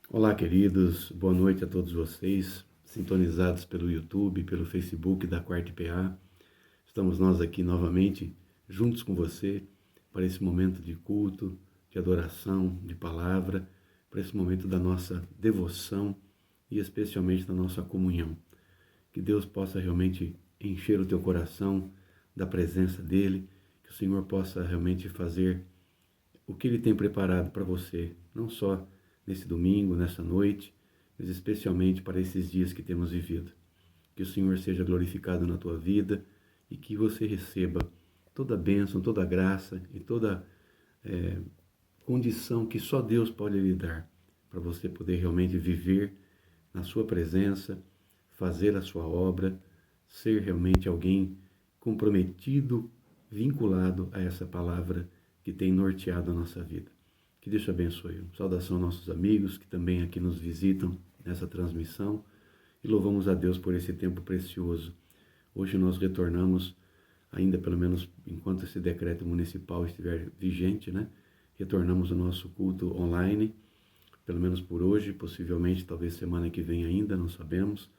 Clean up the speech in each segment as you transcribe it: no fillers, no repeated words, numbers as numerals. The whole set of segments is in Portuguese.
Olá, queridos, boa noite a todos vocês, sintonizados pelo YouTube, pelo Facebook da Quarta IPA. Estamos nós aqui novamente, juntos com você, para esse momento de culto, de adoração, de palavra, para esse momento da nossa devoção e especialmente da nossa comunhão. Que Deus possa realmente encher o teu coração da presença dEle, que o Senhor possa realmente fazer o que Ele tem preparado para você, não só nesse domingo, nessa noite, mas especialmente para esses dias que temos vivido. Que o Senhor seja glorificado na tua vida e que você receba toda a bênção, toda a graça e toda condição que só Deus pode lhe dar, para você poder realmente viver na sua presença, fazer a sua obra, ser realmente alguém comprometido, vinculado a essa palavra que tem norteado a nossa vida. Que Deus te abençoe. Saudação aos nossos amigos que também aqui nos visitam nessa transmissão e louvamos a Deus por esse tempo precioso. Hoje nós retornamos, ainda pelo menos enquanto esse decreto municipal estiver vigente, né? Retornamos o nosso culto online, pelo menos por hoje, possivelmente talvez semana que vem ainda, não sabemos,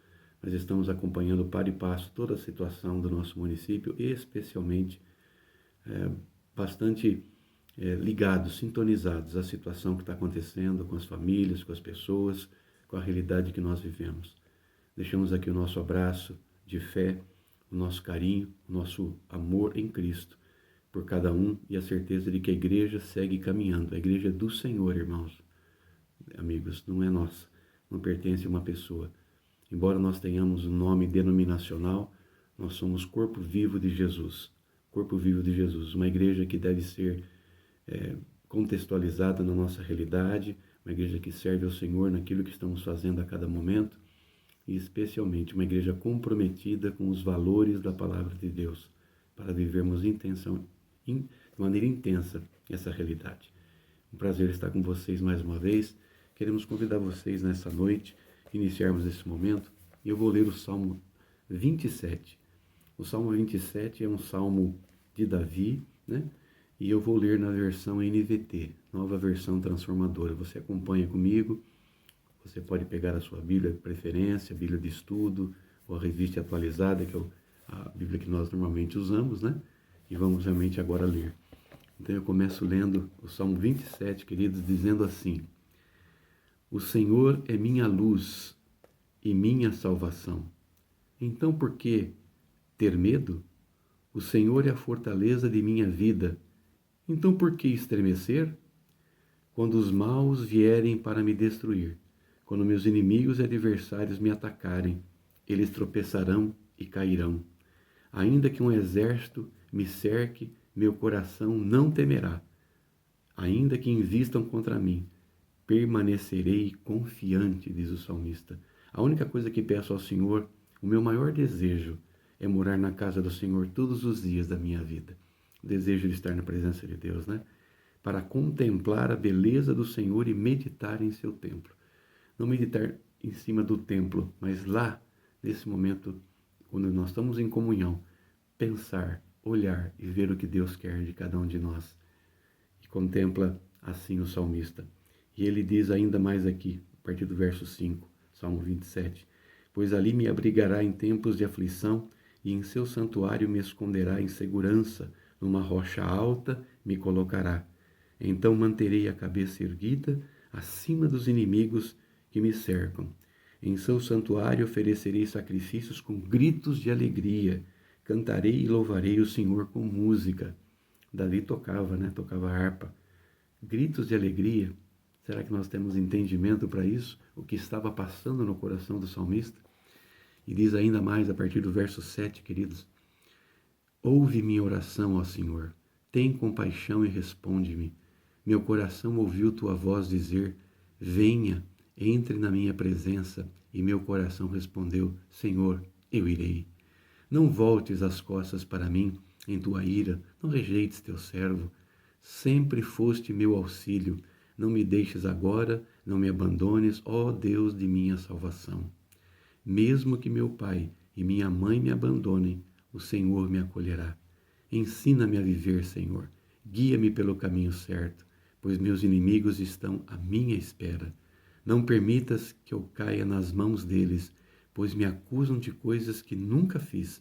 mas estamos acompanhando para e passo toda a situação do nosso município e especialmente bastante ligados, sintonizados à situação que está acontecendo com as famílias, com as pessoas, com a realidade que nós vivemos. Deixamos aqui o nosso abraço de fé, o nosso carinho, o nosso amor em Cristo por cada um e a certeza de que a igreja segue caminhando. A igreja é do Senhor, irmãos, amigos, não é nossa, não pertence a uma pessoa. Embora nós tenhamos um nome denominacional, nós somos corpo vivo de Jesus. Corpo vivo de Jesus, uma igreja que deve ser contextualizada na nossa realidade, uma igreja que serve ao Senhor naquilo que estamos fazendo a cada momento e especialmente uma igreja comprometida com os valores da palavra de Deus para vivermos de maneira intensa essa realidade. Um prazer estar com vocês mais uma vez. Queremos convidar vocês nessa noite, iniciarmos esse momento, e eu vou ler o Salmo 27. O Salmo 27 é um salmo de Davi, né? E eu vou ler na versão NVT, nova versão transformadora. Você acompanha comigo, você pode pegar a sua Bíblia de preferência, a Bíblia de estudo, ou a revista atualizada, que é a Bíblia que nós normalmente usamos, né? E vamos realmente agora ler. Então eu começo lendo o Salmo 27, queridos, dizendo assim: O Senhor é minha luz e minha salvação. Então por que ter medo? O Senhor é a fortaleza de minha vida. Então por que estremecer? Quando os maus vierem para me destruir, quando meus inimigos e adversários me atacarem, eles tropeçarão e cairão. Ainda que um exército me cerque, meu coração não temerá. Ainda que invistam contra mim, permanecerei confiante, diz o salmista. A única coisa que peço ao Senhor, o meu maior desejo, é morar na casa do Senhor todos os dias da minha vida. O desejo de estar na presença de Deus, né? Para contemplar a beleza do Senhor e meditar em seu templo. Não meditar em cima do templo, mas lá, nesse momento, quando nós estamos em comunhão, pensar, olhar e ver o que Deus quer de cada um de nós. E contempla assim o salmista. E ele diz ainda mais aqui, a partir do verso 5, Salmo 27, pois ali me abrigará em tempos de aflição e em seu santuário me esconderá em segurança, numa rocha alta me colocará. Então manterei a cabeça erguida acima dos inimigos que me cercam. Em seu santuário oferecerei sacrifícios com gritos de alegria. Cantarei e louvarei o Senhor com música. Davi tocava, né? Tocava harpa. Gritos de alegria. Será que nós temos entendimento para isso? O que estava passando no coração do salmista? E diz ainda mais a partir do verso 7, queridos. Ouve minha oração, ó Senhor. Tem compaixão e responde-me. Meu coração ouviu tua voz dizer, venha, entre na minha presença. E meu coração respondeu, Senhor, eu irei. Não voltes as costas para mim em tua ira, não rejeites teu servo. Sempre foste meu auxílio. Não me deixes agora, não me abandones, ó Deus de minha salvação. Mesmo que meu pai e minha mãe me abandonem, o Senhor me acolherá. Ensina-me a viver, Senhor. Guia-me pelo caminho certo, pois meus inimigos estão à minha espera. Não permitas que eu caia nas mãos deles, pois me acusam de coisas que nunca fiz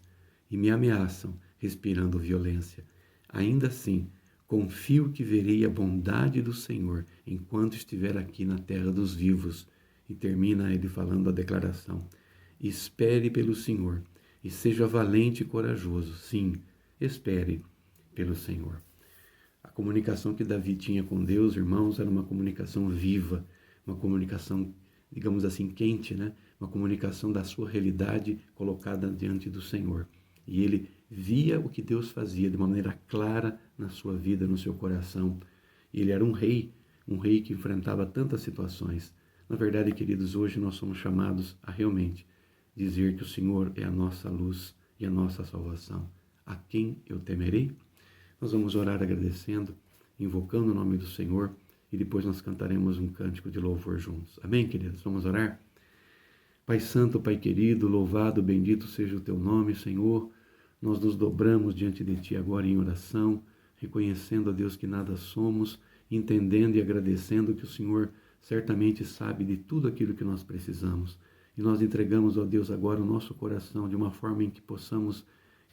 e me ameaçam, respirando violência. Ainda assim, confio que verei a bondade do Senhor enquanto estiver aqui na terra dos vivos. E termina ele falando a declaração: espere pelo Senhor e seja valente e corajoso. Sim, espere pelo Senhor. A comunicação que Davi tinha com Deus, irmãos, era uma comunicação viva, uma comunicação, digamos assim, quente, né? Uma comunicação da sua realidade colocada diante do Senhor. E ele via o que Deus fazia de uma maneira clara na sua vida, no seu coração. E ele era um rei que enfrentava tantas situações. Na verdade, queridos, hoje nós somos chamados a realmente dizer que o Senhor é a nossa luz e a nossa salvação. A quem eu temerei? Nós vamos orar agradecendo, invocando o nome do Senhor, e depois nós cantaremos um cântico de louvor juntos. Amém, queridos? Vamos orar? Pai Santo, Pai querido, louvado, bendito seja o Teu nome, Senhor. Nós nos dobramos diante de Ti agora em oração, reconhecendo, ó Deus, que nada somos, entendendo e agradecendo que o Senhor certamente sabe de tudo aquilo que nós precisamos. E nós entregamos, ó Deus, agora o nosso coração de uma forma em que possamos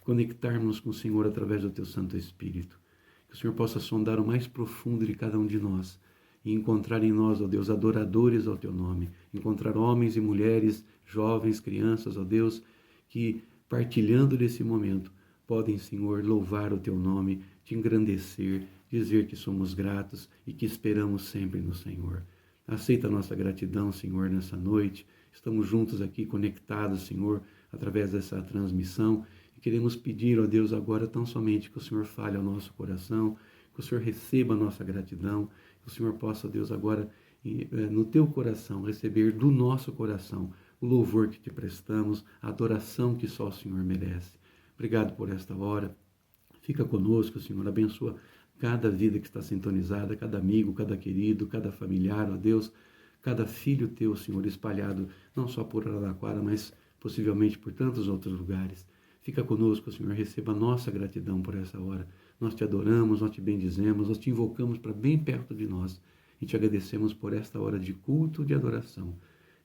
conectarmos com o Senhor através do Teu Santo Espírito. Que o Senhor possa sondar o mais profundo de cada um de nós e encontrar em nós, ó Deus, adoradores ao Teu nome. Encontrar homens e mulheres, jovens, crianças, ó Deus, que partilhando desse momento podem, Senhor, louvar o Teu nome, Te engrandecer, dizer que somos gratos e que esperamos sempre no Senhor. Aceita a nossa gratidão, Senhor, nessa noite. Estamos juntos aqui, conectados, Senhor, através dessa transmissão. E queremos pedir, ó Deus, agora tão somente que o Senhor fale ao nosso coração, que o Senhor receba a nossa gratidão, que o Senhor possa, Deus, agora, no Teu coração, receber do nosso coração o louvor que Te prestamos, a adoração que só o Senhor merece. Obrigado por esta hora. Fica conosco, Senhor, abençoa cada vida que está sintonizada, cada amigo, cada querido, cada familiar, ó Deus, cada filho Teu, Senhor, espalhado não só por Araraquara, mas possivelmente por tantos outros lugares. Fica conosco, Senhor, receba a nossa gratidão por essa hora. Nós Te adoramos, nós Te bendizemos, nós Te invocamos para bem perto de nós e Te agradecemos por esta hora de culto, de adoração.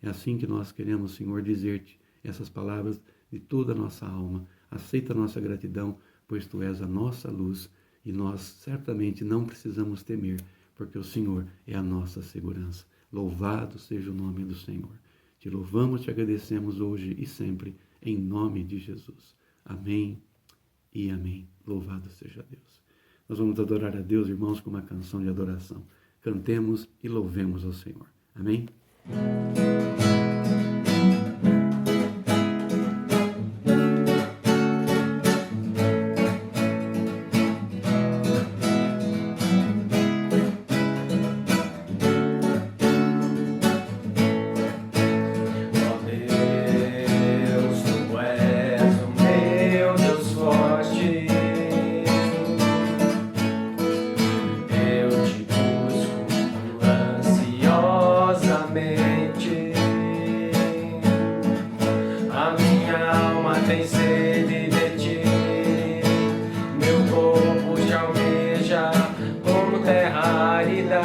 É assim que nós queremos, Senhor, dizer-Te essas palavras de toda a nossa alma. Aceita a nossa gratidão, pois Tu és a nossa luz e nós certamente não precisamos temer, porque o Senhor é a nossa segurança. Louvado seja o nome do Senhor. Te louvamos, Te agradecemos hoje e sempre, em nome de Jesus. Amém e amém. Louvado seja Deus. Nós vamos adorar a Deus, irmãos, com uma canção de adoração. Cantemos e louvemos ao Senhor. Amém? Tem sede de Ti, meu corpo te almeja como terra árida,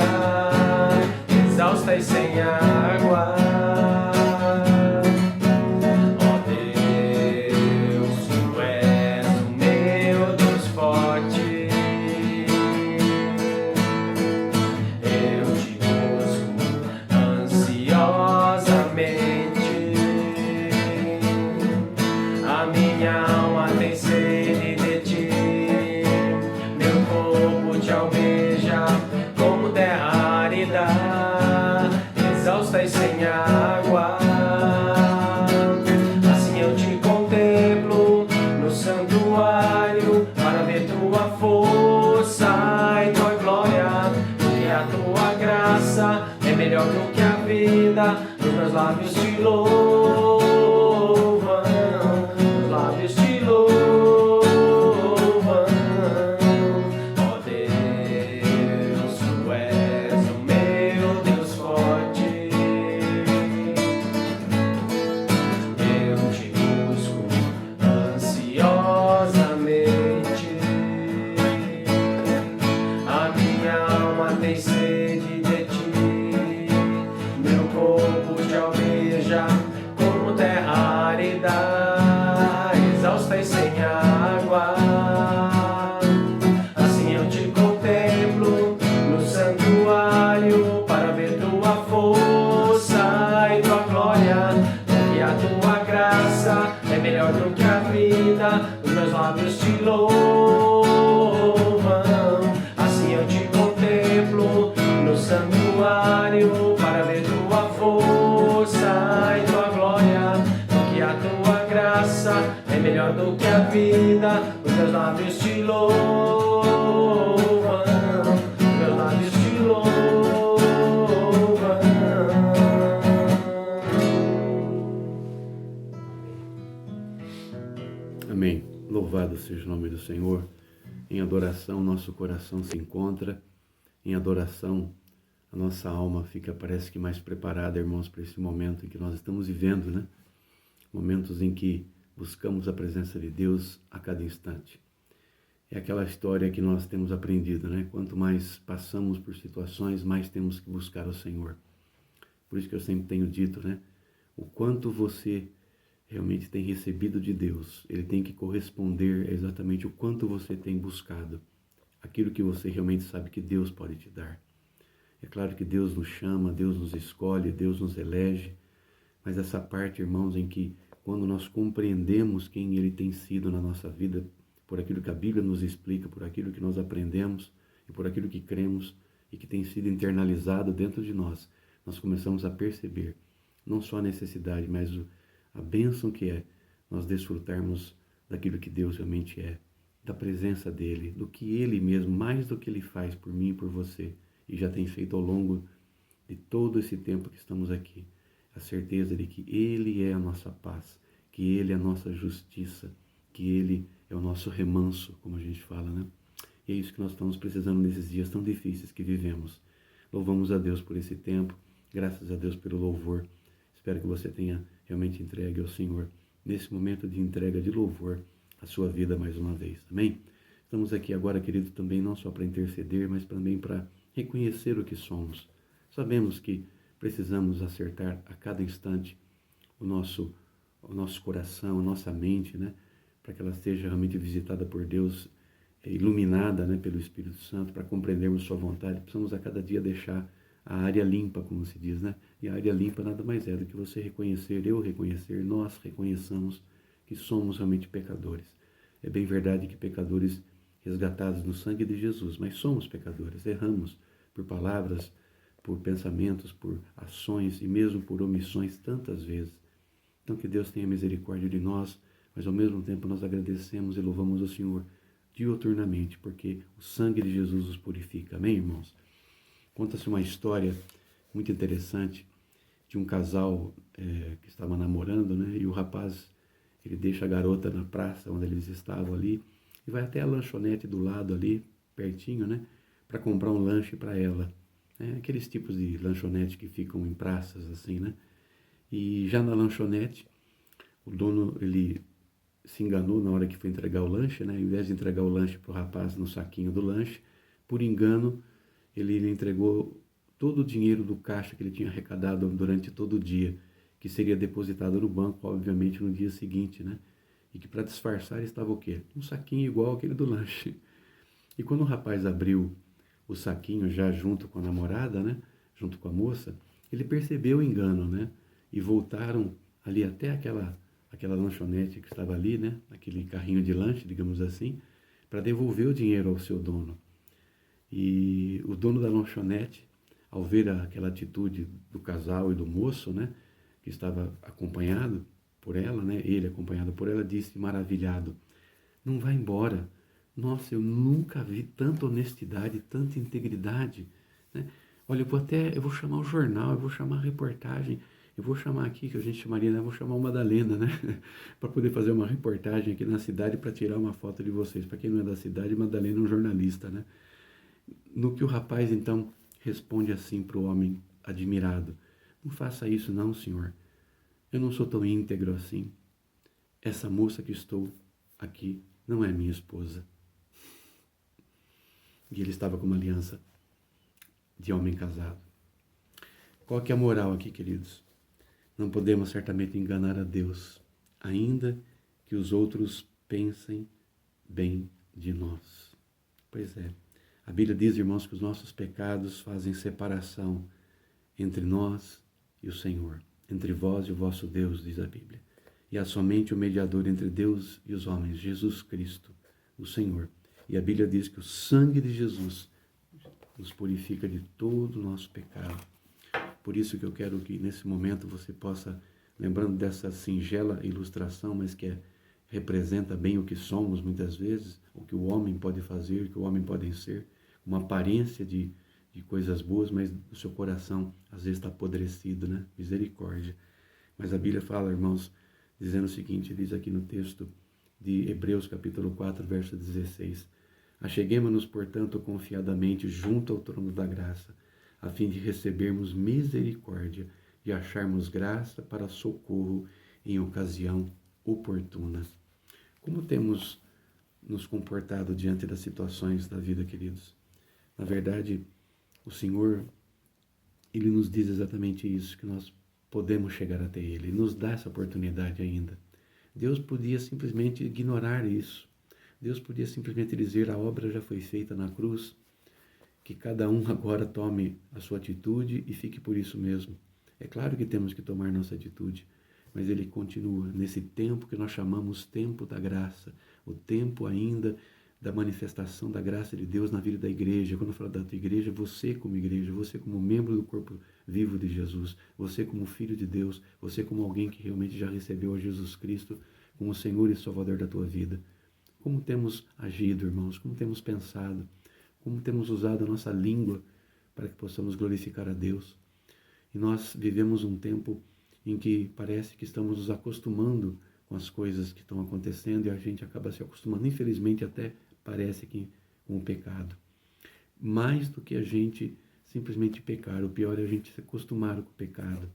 exausta e sem água. Ó Deus, Tu és o meu Deus forte, eu Te busco ansiosamente. A minha alma tem sede de Ti, meu corpo te almeja como terra árida, exausta e sem água. Assim eu Te contemplo no santuário, para ver Tua força e Tua glória, porque a Tua graça é melhor do que a vida, os meus lábios Te louvam. Te louvam, ó Deus, Tu és o meu Deus forte, eu Te busco ansiosamente. A minha alma tem sede de Ti, meu corpo tua força e tua glória, porque a tua graça é melhor do que a vida. Os meus lábios te louvam, assim eu te contemplo no santuário, para ver tua força e tua glória, porque a tua graça é melhor do que a vida. Os meus lábios te louvam, meus lábios te louvam. Amém. Louvado seja o nome do Senhor. Em adoração, nosso coração se encontra. Em adoração, a nossa alma fica, parece que mais preparada, irmãos, para esse momento em que nós estamos vivendo, né? Momentos em que buscamos a presença de Deus a cada instante. É aquela história que nós temos aprendido, né? Quanto mais passamos por situações, mais temos que buscar o Senhor. Por isso que eu sempre tenho dito, né? O quanto você realmente tem recebido de Deus, ele tem que corresponder exatamente o quanto você tem buscado aquilo que você realmente sabe que Deus pode te dar. É claro que Deus nos chama, Deus nos escolhe, Deus nos elege, mas essa parte, irmãos, em que quando nós compreendemos quem Ele tem sido na nossa vida, por aquilo que a Bíblia nos explica, por aquilo que nós aprendemos e por aquilo que cremos e que tem sido internalizado dentro de nós, nós começamos a perceber não só a necessidade, mas a bênção que é nós desfrutarmos daquilo que Deus realmente é, da presença dEle, do que Ele mesmo, mais do que Ele faz por mim e por você, e já tem feito ao longo de todo esse tempo que estamos aqui. A certeza de que Ele é a nossa paz, que Ele é a nossa justiça, que Ele é o nosso remanso, como a gente fala, né? E é isso que nós estamos precisando nesses dias tão difíceis que vivemos. Louvamos a Deus por esse tempo, graças a Deus pelo louvor. Espero que você tenha realmente entregue ao Senhor, nesse momento de entrega de louvor, a sua vida mais uma vez. Amém? Estamos aqui agora, querido, também não só para interceder, mas também para reconhecer o que somos. Sabemos que precisamos acertar a cada instante o nosso coração, a nossa mente, né? Para que ela seja realmente visitada por Deus, iluminada, né, pelo Espírito Santo, para compreendermos sua vontade. Precisamos a cada dia deixar a área limpa, como se diz, né? E a área limpa nada mais é do que você reconhecer, eu reconhecer, nós reconheçamos que somos realmente pecadores. É bem verdade que pecadores resgatados no sangue de Jesus, mas somos pecadores, erramos por palavras, por pensamentos, por ações e mesmo por omissões tantas vezes. Então que Deus tenha misericórdia de nós, mas ao mesmo tempo nós agradecemos e louvamos o Senhor diuturnamente, porque o sangue de Jesus nos purifica. Amém, irmãos? Conta-se uma história muito interessante de um casal que estava namorando, né? E o rapaz, ele deixa a garota na praça onde eles estavam ali e vai até a lanchonete do lado ali, pertinho, né? Para comprar um lanche para ela. Aqueles tipos de lanchonete que ficam em praças, assim, né? E já na lanchonete, o dono, ele se enganou na hora que foi entregar o lanche, né? Ao invés de entregar o lanche para o rapaz no saquinho do lanche, por engano, ele entregou todo o dinheiro do caixa que ele tinha arrecadado durante todo o dia, que seria depositado no banco, obviamente, no dia seguinte, né? E que para disfarçar estava o quê? Um saquinho igual aquele do lanche. E quando o rapaz abriu o saquinho já junto com a namorada, né? Junto com a moça, ele percebeu o engano, né? E voltaram ali até aquela lanchonete que estava ali, né? Aquele carrinho de lanche, digamos assim, para devolver o dinheiro ao seu dono. E o dono da lanchonete, ao ver aquela atitude do casal e do moço, né, que estava acompanhado por ela, né, ele acompanhado por ela, disse maravilhado: não vai embora. Nossa, eu nunca vi tanta honestidade, tanta integridade, né? Olha, eu vou chamar o jornal, eu vou chamar a reportagem, eu vou chamar aqui, que a gente chamaria, né, eu vou chamar o Madalena, né, para poder fazer uma reportagem aqui na cidade para tirar uma foto de vocês. Para quem não é da cidade, Madalena é um jornalista, né? No que o rapaz, então, responde assim para o homem admirado: não faça isso não, senhor. Eu não sou tão íntegro assim. Essa moça que estou aqui não é minha esposa. E ele estava com uma aliança de homem casado. Qual que é a moral aqui, queridos? Não podemos certamente enganar a Deus, ainda que os outros pensem bem de nós. Pois é. A Bíblia diz, irmãos, que os nossos pecados fazem separação entre nós e o Senhor, entre vós e o vosso Deus, diz a Bíblia. E há somente o mediador entre Deus e os homens, Jesus Cristo, o Senhor. E a Bíblia diz que o sangue de Jesus nos purifica de todo o nosso pecado. Por isso que eu quero que nesse momento você possa, lembrando dessa singela ilustração, mas que representa bem o que somos muitas vezes, o que o homem pode fazer, o que o homem pode ser, uma aparência de coisas boas, mas o seu coração às vezes está apodrecido, né? Misericórdia. Mas a Bíblia fala, irmãos, dizendo o seguinte, diz aqui no texto de Hebreus capítulo 4, verso 16: Acheguemo-nos, portanto, confiadamente junto ao trono da graça, a fim de recebermos misericórdia e acharmos graça para socorro em ocasião oportuna. Como temos nos comportado diante das situações da vida, queridos? Na verdade, o Senhor, Ele nos diz exatamente isso, que nós podemos chegar até Ele, Ele nos dá essa oportunidade ainda. Deus podia simplesmente ignorar isso. Deus podia simplesmente dizer, a obra já foi feita na cruz, que cada um agora tome a sua atitude e fique por isso mesmo. É claro que temos que tomar nossa atitude, mas Ele continua nesse tempo que nós chamamos tempo da graça, o tempo ainda da manifestação da graça de Deus na vida da igreja. Quando eu falo da tua igreja, você como membro do corpo vivo de Jesus, você como filho de Deus, você como alguém que realmente já recebeu a Jesus Cristo como Senhor e Salvador da tua vida. Como temos agido, irmãos, como temos pensado, como temos usado a nossa língua para que possamos glorificar a Deus. E nós vivemos um tempo em que parece que estamos nos acostumando com as coisas que estão acontecendo e a gente acaba se acostumando, infelizmente até parece que com o pecado. Mais do que a gente simplesmente pecar, o pior é a gente se acostumar com o pecado.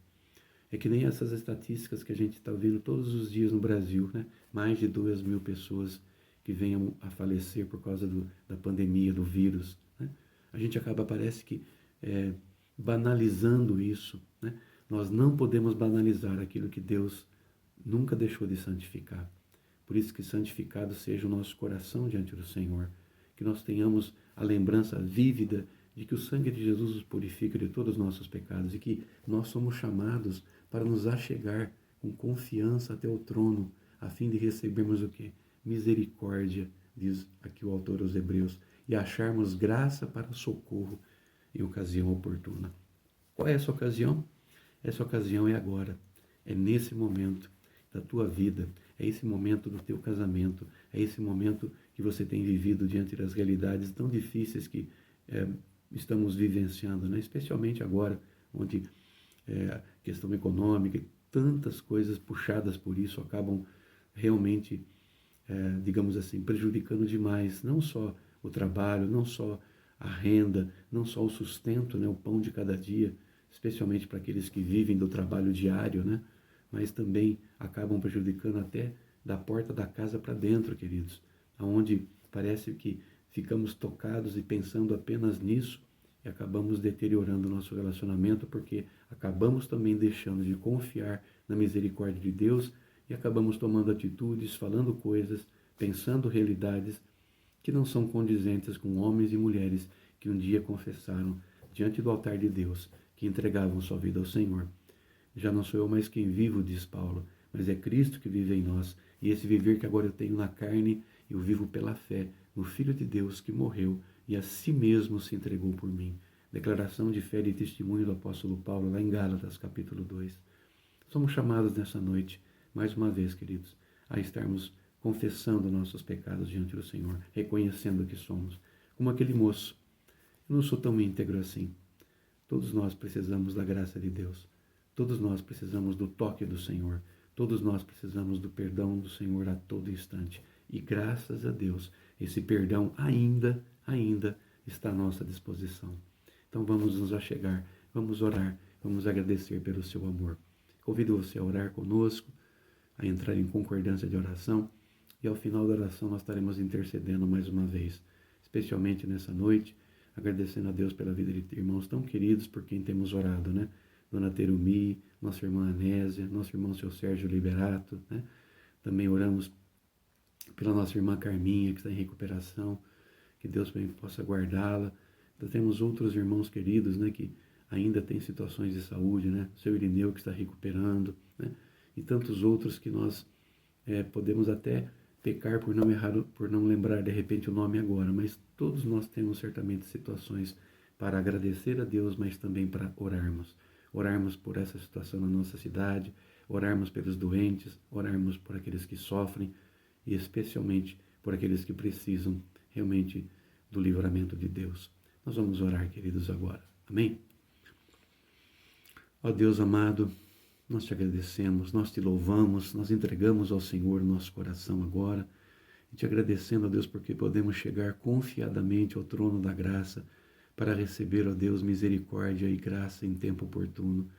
É que nem essas estatísticas que a gente está vendo todos os dias no Brasil, né? Mais de 2.000 pessoas que venham a falecer por causa da pandemia, do vírus, né? A gente acaba, parece que, banalizando isso, né? Nós não podemos banalizar aquilo que Deus nunca deixou de santificar. Por isso que santificado seja o nosso coração diante do Senhor, que nós tenhamos a lembrança vívida de que o sangue de Jesus nos purifica de todos os nossos pecados e que nós somos chamados para nos achegar com confiança até o trono, a fim de recebermos o quê? Misericórdia, diz aqui o autor aos Hebreus, e acharmos graça para socorro em ocasião oportuna. Qual é essa ocasião? Essa ocasião é agora, é nesse momento da tua vida, é esse momento do teu casamento, é esse momento que você tem vivido diante das realidades tão difíceis que estamos vivenciando, né? Especialmente agora, onde a questão econômica e tantas coisas puxadas por isso acabam realmente, digamos assim, prejudicando demais, não só o trabalho, não só a renda, não só o sustento, né? O pão de cada dia, especialmente para aqueles que vivem do trabalho diário, né? Mas também acabam prejudicando até da porta da casa para dentro, queridos, aonde parece que ficamos tocados e pensando apenas nisso e acabamos deteriorando o nosso relacionamento porque acabamos também deixando de confiar na misericórdia de Deus e acabamos tomando atitudes, falando coisas, pensando realidades que não são condizentes com homens e mulheres que um dia confessaram diante do altar de Deus que entregavam sua vida ao Senhor. Já não sou eu mais quem vivo, diz Paulo, mas é Cristo que vive em nós. E esse viver que agora eu tenho na carne, eu vivo pela fé no Filho de Deus que morreu e a si mesmo se entregou por mim. Declaração de fé e testemunho do apóstolo Paulo, lá em Gálatas, capítulo 2. Somos chamados nessa noite, mais uma vez, queridos, a estarmos confessando nossos pecados diante do Senhor, reconhecendo que somos. Como aquele moço, eu não sou tão íntegro assim. Todos nós precisamos da graça de Deus. Todos nós precisamos do toque do Senhor. Todos nós precisamos do perdão do Senhor a todo instante. E graças a Deus, esse perdão ainda está à nossa disposição. Então vamos nos achegar, vamos orar, vamos agradecer pelo seu amor. Convido você a orar conosco, a entrar em concordância de oração. E ao final da oração nós estaremos intercedendo mais uma vez, especialmente nessa noite, agradecendo a Deus pela vida de irmãos tão queridos por quem temos orado, né? Dona Terumi, nossa irmã Anésia, nosso irmão seu Sérgio Liberato, né? Também oramos pela nossa irmã Carminha, que está em recuperação, que Deus bem possa guardá-la. Então, temos outros irmãos queridos, né, que ainda tem situações de saúde, né? O seu Irineu que está recuperando, né? E tantos outros que nós podemos até pecar por não errar, por não lembrar de repente o nome agora, mas todos nós temos certamente situações para agradecer a Deus, mas também para orarmos. Orarmos por essa situação na nossa cidade, orarmos pelos doentes, orarmos por aqueles que sofrem e especialmente por aqueles que precisam realmente do livramento de Deus. Nós vamos orar, queridos, agora. Amém? Ó Deus amado, nós te agradecemos, nós te louvamos, nós entregamos ao Senhor nosso coração agora, e te agradecendo, ó Deus, porque podemos chegar confiadamente ao trono da graça para receber, ó Deus, misericórdia e graça em tempo oportuno.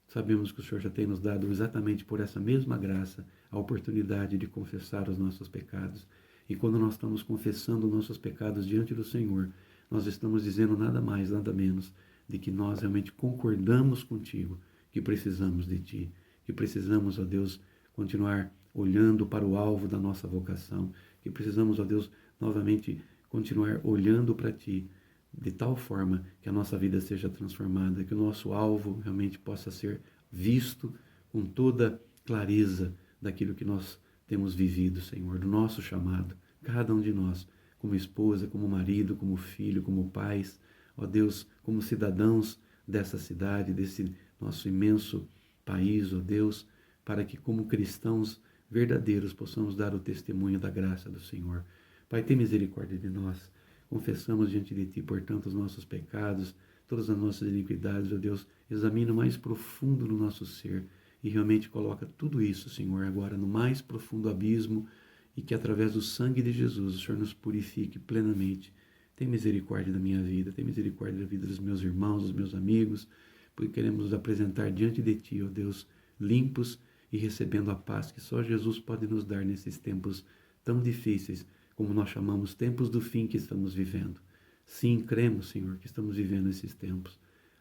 Sabemos que o Senhor já tem nos dado exatamente por essa mesma graça a oportunidade de confessar os nossos pecados. E quando nós estamos confessando nossos pecados diante do Senhor, nós estamos dizendo nada mais, nada menos de que nós realmente concordamos contigo, que precisamos de Ti, que precisamos, ó Deus, continuar olhando para o alvo da nossa vocação, que precisamos, ó Deus, novamente continuar olhando para Ti, de tal forma que a nossa vida seja transformada, que o nosso alvo realmente possa ser visto com toda clareza daquilo que nós temos vivido, Senhor, do nosso chamado, cada um de nós, como esposa, como marido, como filho, como pais, ó Deus, como cidadãos dessa cidade, desse nosso imenso país, ó Deus, para que como cristãos verdadeiros possamos dar o testemunho da graça do Senhor. Pai, tem misericórdia de nós. Confessamos diante de Ti, portanto, os nossos pecados, todas as nossas iniquidades, ó Deus, examina o mais profundo no nosso ser e realmente coloca tudo isso, Senhor, agora no mais profundo abismo e que através do sangue de Jesus o Senhor nos purifique plenamente. Tem misericórdia da minha vida, tem misericórdia da vida dos meus irmãos, dos meus amigos, porque queremos nos apresentar diante de Ti, ó Deus, limpos e recebendo a paz que só Jesus pode nos dar nesses tempos tão difíceis, como nós chamamos tempos do fim que estamos vivendo. Sim, cremos, Senhor, que estamos vivendo esses tempos.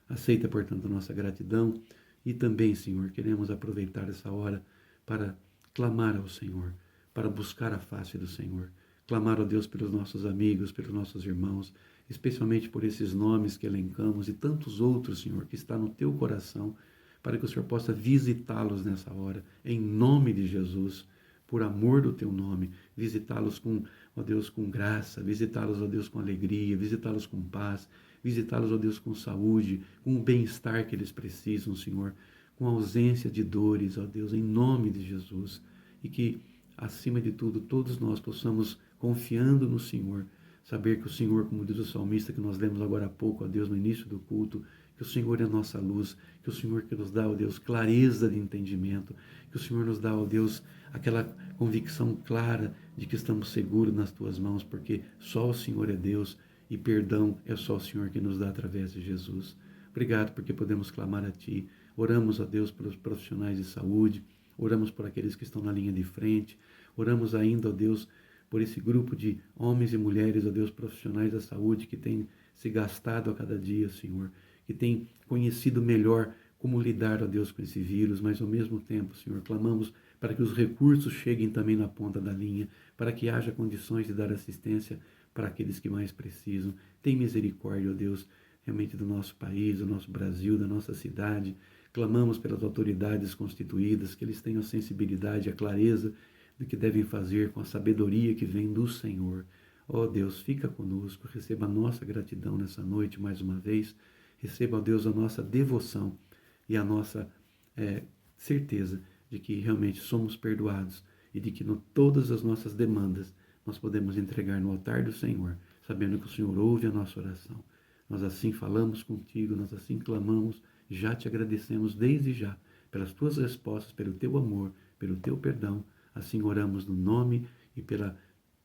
Aceita, portanto, a nossa gratidão e também, Senhor, queremos aproveitar essa hora para clamar ao Senhor, para buscar a face do Senhor. Clamar, ó Deus, pelos nossos amigos, pelos nossos irmãos, especialmente por esses nomes que elencamos e tantos outros, Senhor, que está no Teu coração, para que o Senhor possa visitá-los nessa hora, em nome de Jesus, por amor do Teu nome, visitá-los com, ó Deus, com graça, visitá-los, ó Deus, com alegria, visitá-los com paz, visitá-los, ó Deus, com saúde, com o bem-estar que eles precisam, Senhor, com ausência de dores, ó Deus, em nome de Jesus, e que, acima de tudo, todos nós possamos, confiando no Senhor, saber que o Senhor, como diz o salmista que nós lemos agora há pouco, ó Deus, no início do culto, que o Senhor é a nossa luz, que o Senhor que nos dá, ó Deus, clareza de entendimento, que o Senhor nos dá, ó Deus, aquela convicção clara de que estamos seguros nas Tuas mãos, porque só o Senhor é Deus e perdão é só o Senhor que nos dá através de Jesus. Obrigado porque podemos clamar a Ti. Oramos, ó Deus, pelos profissionais de saúde, oramos por aqueles que estão na linha de frente, oramos ainda, ó Deus, por esse grupo de homens e mulheres, ó Deus, profissionais da saúde que têm se gastado a cada dia, Senhor, que têm conhecido melhor como lidar, ó Deus, com esse vírus, mas ao mesmo tempo, Senhor, clamamos para que os recursos cheguem também na ponta da linha, para que haja condições de dar assistência para aqueles que mais precisam. Tem misericórdia, ó Deus, realmente do nosso país, do nosso Brasil, da nossa cidade. Clamamos pelas autoridades constituídas, que eles tenham a sensibilidade, a clareza do que devem fazer com a sabedoria que vem do Senhor. Ó Deus, fica conosco, receba a nossa gratidão nessa noite mais uma vez. Receba, ó Deus, a nossa devoção e a nossa certeza de que realmente somos perdoados e de que todas as nossas demandas nós podemos entregar no altar do Senhor, sabendo que o Senhor ouve a nossa oração. Nós assim falamos contigo, nós assim clamamos, já te agradecemos desde já pelas tuas respostas, pelo teu amor, pelo teu perdão. Assim oramos no nome e pela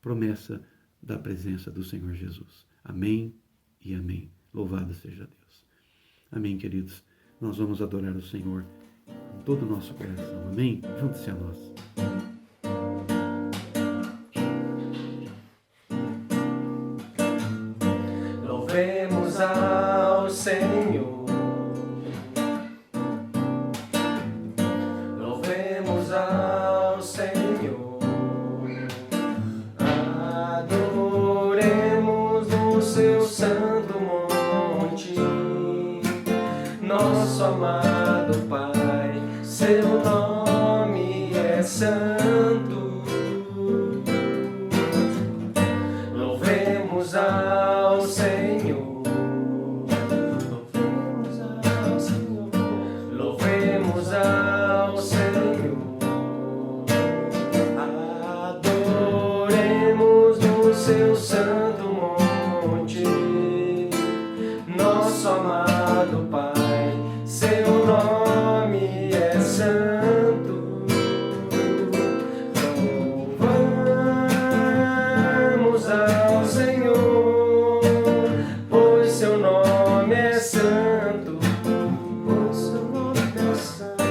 promessa da presença do Senhor Jesus. Amém e amém. Louvado seja Deus. Amém, queridos. Nós vamos adorar o Senhor com todo o nosso coração. Amém? Junte-se a nós. Louvemos ao Senhor. Louvemos ao Senhor. Adoremos no seu santo monte. amado Pai, seu nome é santo. Louvemos ao Senhor. Louvemos ao Senhor. Adoremos no seu santo monte, nosso amado Pai, seu nome é santo. Louvamos ao Senhor, pois seu nome é santo. Pois seu nome é santo.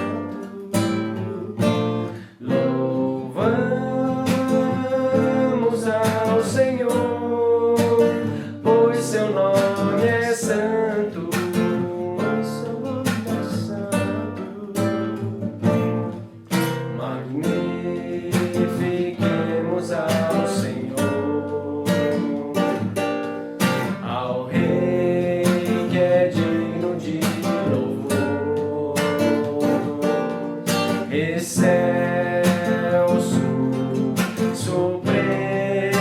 Louvamos ao Senhor, pois seu nome é santo. Pois seu nome é santo. Magnifiquemos ao Senhor, ao Rei que é digno de louvor. Excelso, supremo,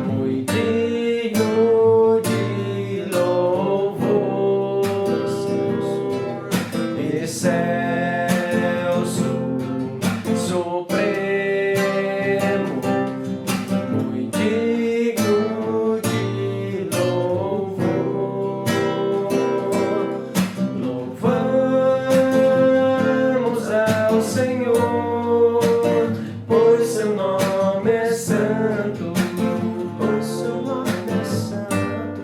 muito digno de louvor. Excelso, supremo, muito digno de louvor. Louvamos ao Senhor, pois seu nome é santo. Pois seu nome é santo.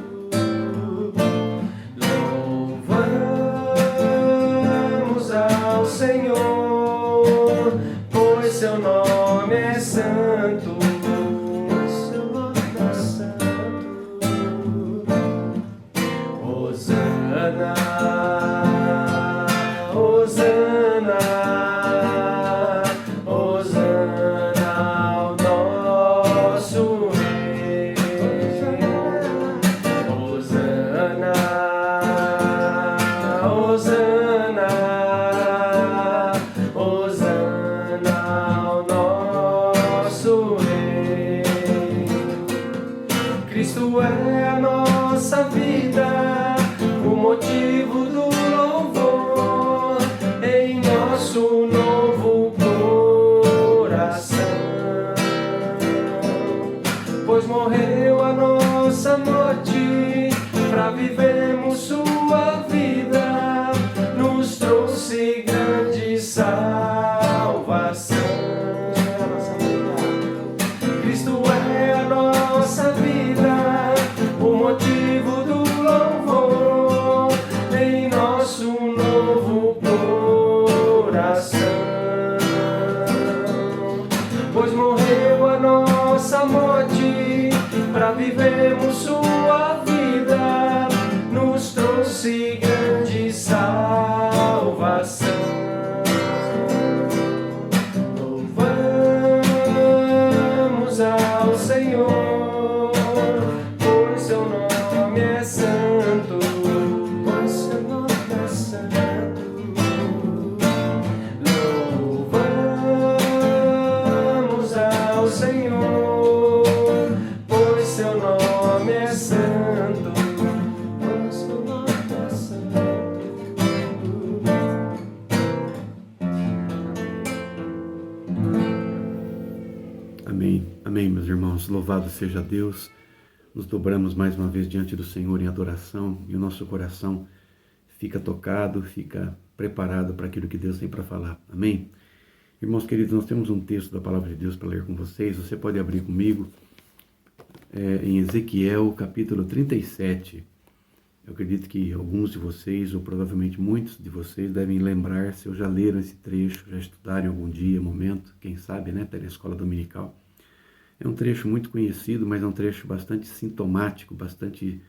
Louvamos ao Senhor, pois seu nome é santo. Pois seu nome é santo. Hosana, Hosana, Hosana ao nosso Rei. Hosana, Hosana, Hosana ao nosso Rei. Cristo é a nossa vida, o motivo do louvor em nosso novo coração. Pois morreu a nossa morte, pra vivermos sua vida, nos trouxe grande salvação. Cristo é a nossa vida, o motivo do louvor em nosso novo coração. Pois morreu a nossa morte, pra vivermos sua vida, nos trouxe grande salvação. Louvamos ao Senhor, pois seu nome é santo. Pois seu nome é santo. Louvamos ao Senhor, pois seu nome é santo. Pois seu nome é santo. Amém. Amém, meus irmãos. Louvado seja Deus. Nos dobramos mais uma vez diante do Senhor em adoração e o nosso coração fica tocado, fica preparado para aquilo que Deus tem para falar. Amém? Irmãos queridos, nós temos um texto da Palavra de Deus para ler com vocês. Você pode abrir comigo em Ezequiel, capítulo 37. Eu acredito que alguns de vocês, ou provavelmente muitos de vocês, devem lembrar-se, ou já leram esse trecho, já estudaram algum dia, momento, quem sabe, né, pela escola dominical. É um trecho muito conhecido, mas é um trecho bastante sintomático, bastante,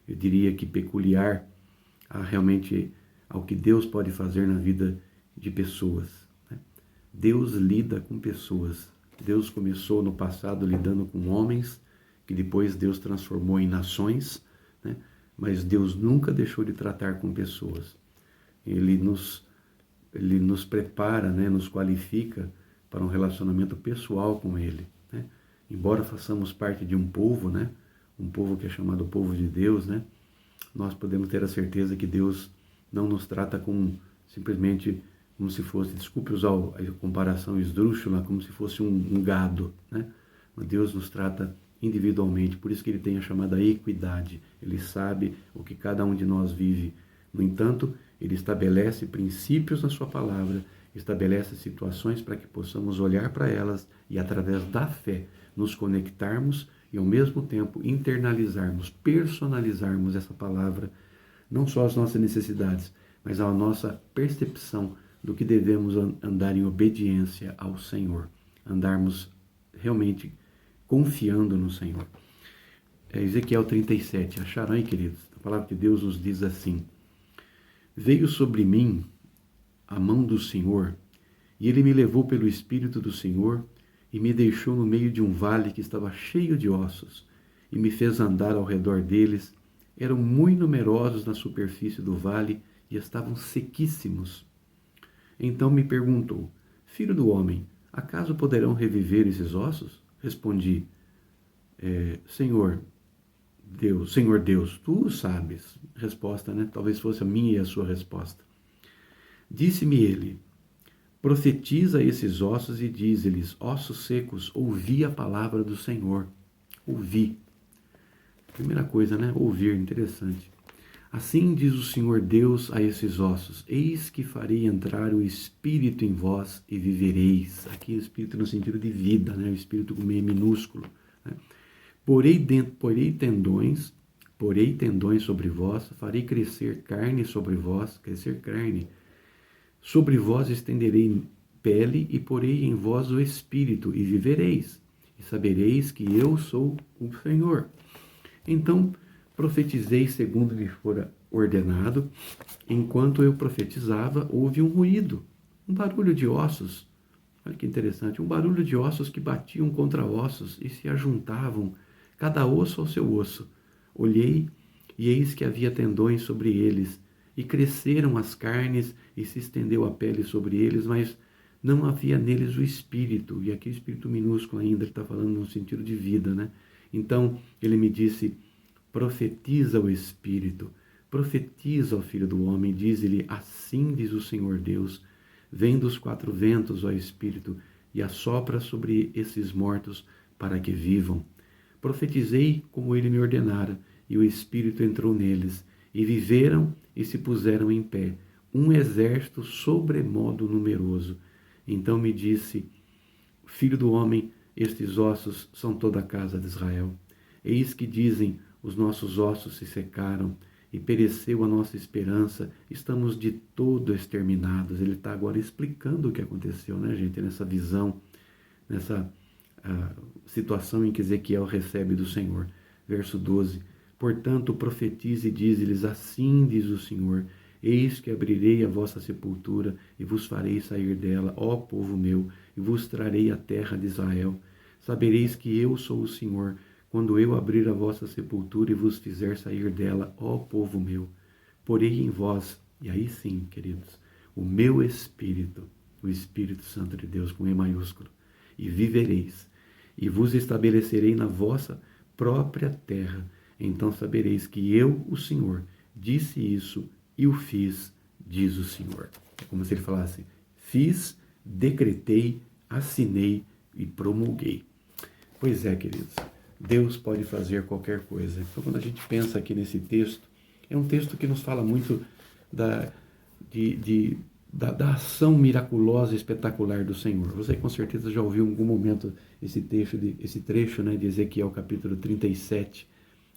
eu diria que peculiar realmente ao que Deus pode fazer na vida de pessoas. Né? Deus lida com pessoas. Deus começou no passado lidando com homens, que depois Deus transformou em nações, né? Mas Deus nunca deixou de tratar com pessoas. Ele nos prepara, né, nos qualifica para um relacionamento pessoal com Ele, né? Embora façamos parte de um povo, né, um povo que é chamado povo de Deus, né, nós podemos ter a certeza que Deus não nos trata com simplesmente como se fosse, desculpe usar a comparação esdrúxula, como se fosse um gado, né? Mas Deus nos trata individualmente, por isso que Ele tem a chamada equidade. Ele sabe o que cada um de nós vive. No entanto, Ele estabelece princípios na sua palavra, estabelece situações para que possamos olhar para elas e, através da fé, nos conectarmos e, ao mesmo tempo, internalizarmos, personalizarmos essa palavra, não só às nossas necessidades, mas à nossa percepção do que devemos andar em obediência ao Senhor, andarmos realmente confiando no Senhor. Ezequiel 37, acharam aí, queridos? A palavra de Deus nos diz assim: veio sobre mim a mão do Senhor, e Ele me levou pelo Espírito do Senhor, e me deixou no meio de um vale que estava cheio de ossos, e me fez andar ao redor deles. Eram muito numerosos na superfície do vale, e estavam sequíssimos. Então me perguntou: filho do homem, acaso poderão reviver esses ossos? Respondi: Senhor Deus, tu o sabes. Resposta, né? Talvez fosse a minha e a sua resposta. Disse-me ele: profetiza esses ossos e dize-lhes: ossos secos, ouvi a palavra do Senhor. Ouvi. Primeira coisa, né? Ouvir, interessante. Assim diz o Senhor Deus a esses ossos: eis que farei entrar o Espírito em vós e vivereis. Aqui o Espírito no sentido de vida, né? O Espírito com meio minúsculo, né? Porei tendões sobre vós, farei crescer carne sobre vós, sobre vós estenderei pele e porei em vós o Espírito e vivereis, e sabereis que eu sou o Senhor. Então profetizei segundo me fora ordenado. Enquanto eu profetizava, houve um ruído, um barulho de ossos. Olha que interessante, um barulho de ossos que batiam contra ossos e se ajuntavam, cada osso ao seu osso. Olhei, e eis que havia tendões sobre eles, e cresceram as carnes, e se estendeu a pele sobre eles, mas não havia neles o espírito. E aqui o espírito minúsculo ainda, ele está falando no sentido de vida, né? Então ele me disse: profetiza o Espírito, profetiza ao Filho do Homem, diz-lhe: assim diz o Senhor Deus, vem dos quatro ventos, ó Espírito, e assopra sobre esses mortos para que vivam. Profetizei como ele me ordenara, e o Espírito entrou neles, e viveram e se puseram em pé, um exército sobremodo numeroso. Então me disse: Filho do homem, estes ossos são toda a casa de Israel. Eis que dizem: os nossos ossos se secaram e pereceu a nossa esperança, estamos de todo exterminados. Ele está agora explicando o que aconteceu, né, gente? Nessa visão, nessa situação em que Ezequiel recebe do Senhor. Verso 12: portanto, profetize e dize-lhes: assim diz o Senhor, eis que abrirei a vossa sepultura e vos farei sair dela, ó povo meu, e vos trarei a terra de Israel. Sabereis que eu sou o Senhor, quando eu abrir a vossa sepultura e vos fizer sair dela, ó povo meu. Porei em vós, e aí sim, queridos, o meu Espírito, o Espírito Santo de Deus, com E maiúsculo, e vivereis, e vos estabelecerei na vossa própria terra. Então sabereis que eu, o Senhor, disse isso e o fiz, diz o Senhor. É como se ele falasse: fiz, decretei, assinei e promulguei. Pois é, queridos, Deus pode fazer qualquer coisa. Então, quando a gente pensa aqui nesse texto, é um texto que nos fala muito da ação miraculosa e espetacular do Senhor. Você com certeza já ouviu em algum momento esse trecho, né, de Ezequiel capítulo 37,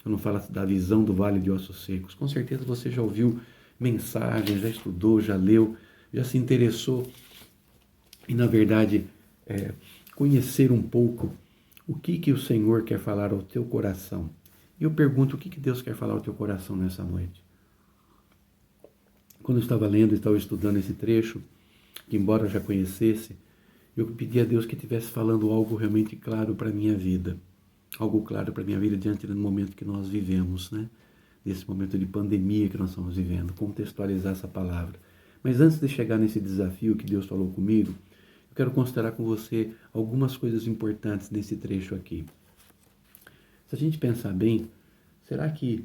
quando fala da visão do vale de ossos secos. Com certeza você já ouviu mensagens, já estudou, já leu, já se interessou e, na verdade, conhecer um pouco o que o Senhor quer falar ao teu coração. E eu pergunto: o que Deus quer falar ao teu coração nessa noite? Quando eu estava lendo, estava estudando esse trecho, que embora eu já conhecesse, eu pedi a Deus que estivesse falando algo realmente claro para a minha vida. Algo claro para a minha vida diante do momento que nós vivemos, né? Desse momento de pandemia que nós estamos vivendo. Contextualizar essa palavra. Mas antes de chegar nesse desafio que Deus falou comigo, eu quero considerar com você algumas coisas importantes nesse trecho aqui. Se a gente pensar bem, será que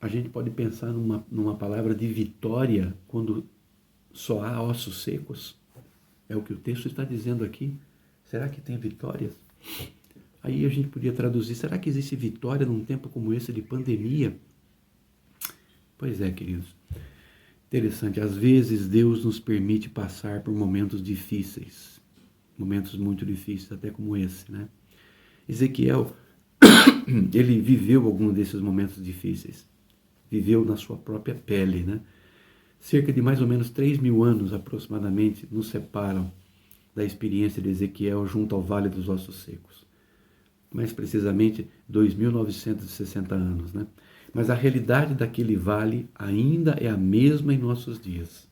a gente pode pensar numa palavra de vitória quando só há ossos secos? É o que o texto está dizendo aqui. Será que tem vitórias? Aí a gente podia traduzir, será que existe vitória num tempo como esse de pandemia? Pois é, queridos. Interessante, às vezes Deus nos permite passar por momentos difíceis, momentos muito difíceis, até como esse, né? Ezequiel, ele viveu algum desses momentos difíceis, viveu na sua própria pele, né? Cerca de mais ou menos 3.000 anos, aproximadamente, nos separam da experiência de Ezequiel junto ao Vale dos Ossos Secos. Mais precisamente, 2.960 anos, né? Mas a realidade daquele vale ainda é a mesma em nossos dias.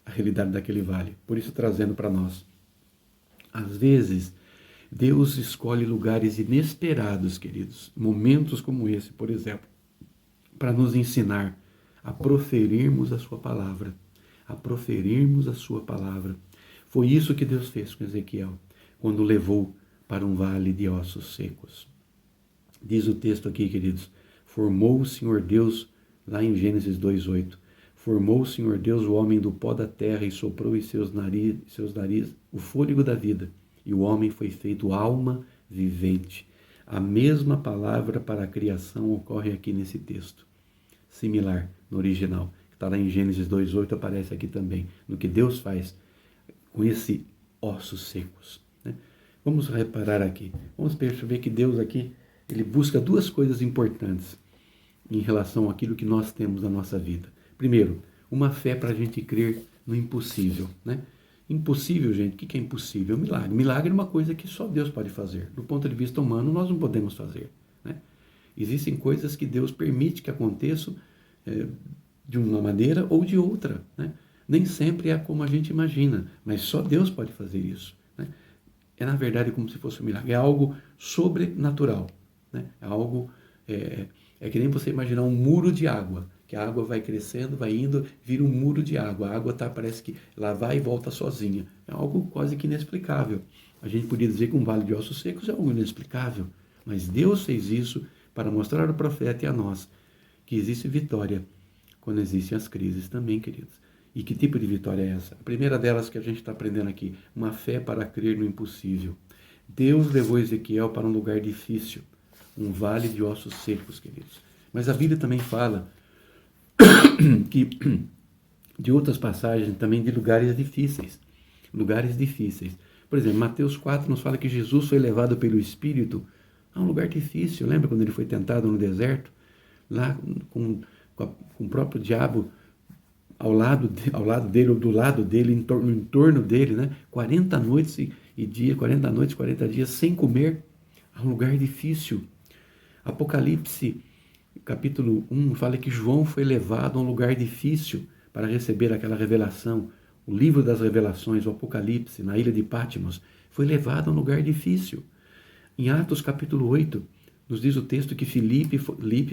A realidade daquele vale. Por isso, trazendo para nós. Às vezes, Deus escolhe lugares inesperados, queridos. Momentos como esse, por exemplo, para nos ensinar a proferirmos a sua palavra. A proferirmos a sua palavra. Foi isso que Deus fez com Ezequiel, quando o levou para um vale de ossos secos. Diz o texto aqui, queridos, formou o Senhor Deus, lá em Gênesis 2:8, formou o Senhor Deus o homem do pó da terra e soprou em seus narizes o fôlego da vida, e o homem foi feito alma vivente. A mesma palavra para a criação ocorre aqui nesse texto, similar no original, que está lá em Gênesis 2:8, aparece aqui também, no que Deus faz com esses ossos secos, né? Vamos reparar aqui, vamos perceber que Deus aqui, ele busca duas coisas importantes em relação àquilo que nós temos na nossa vida. Primeiro, uma fé para a gente crer no impossível, né? Impossível, gente, o que é impossível? Milagre. Milagre é uma coisa que só Deus pode fazer. Do ponto de vista humano, nós não podemos fazer, né? Existem coisas que Deus permite que aconteçam de uma maneira ou de outra, né? Nem sempre é como a gente imagina, mas só Deus pode fazer isso, né? É, na verdade, como se fosse um milagre. É algo sobrenatural, né? É algo... É que nem você imaginar um muro de água, que a água vai crescendo, vai indo, vira um muro de água. A água parece que ela vai e volta sozinha. É algo quase que inexplicável. A gente podia dizer que um vale de ossos secos é algo inexplicável, mas Deus fez isso para mostrar ao profeta e a nós que existe vitória quando existem as crises também, queridos. E que tipo de vitória é essa? A primeira delas que a gente está aprendendo aqui, uma fé para crer no impossível. Deus levou Ezequiel para um lugar difícil, um vale de ossos secos, queridos. Mas a Bíblia também fala que de outras passagens também de lugares difíceis. Lugares difíceis. Por exemplo, Mateus 4 nos fala que Jesus foi levado pelo Espírito a um lugar difícil. Lembra quando ele foi tentado no deserto? Lá com o próprio diabo ao lado dele, ou do lado dele, em torno dele, né? 40 noites e dias, 40 noites, 40 dias sem comer. A um lugar difícil. Apocalipse, capítulo 1, fala que João foi levado a um lugar difícil para receber aquela revelação. O livro das revelações, o Apocalipse, na ilha de Patmos, foi levado a um lugar difícil. Em Atos, capítulo 8, nos diz o texto que Filipe,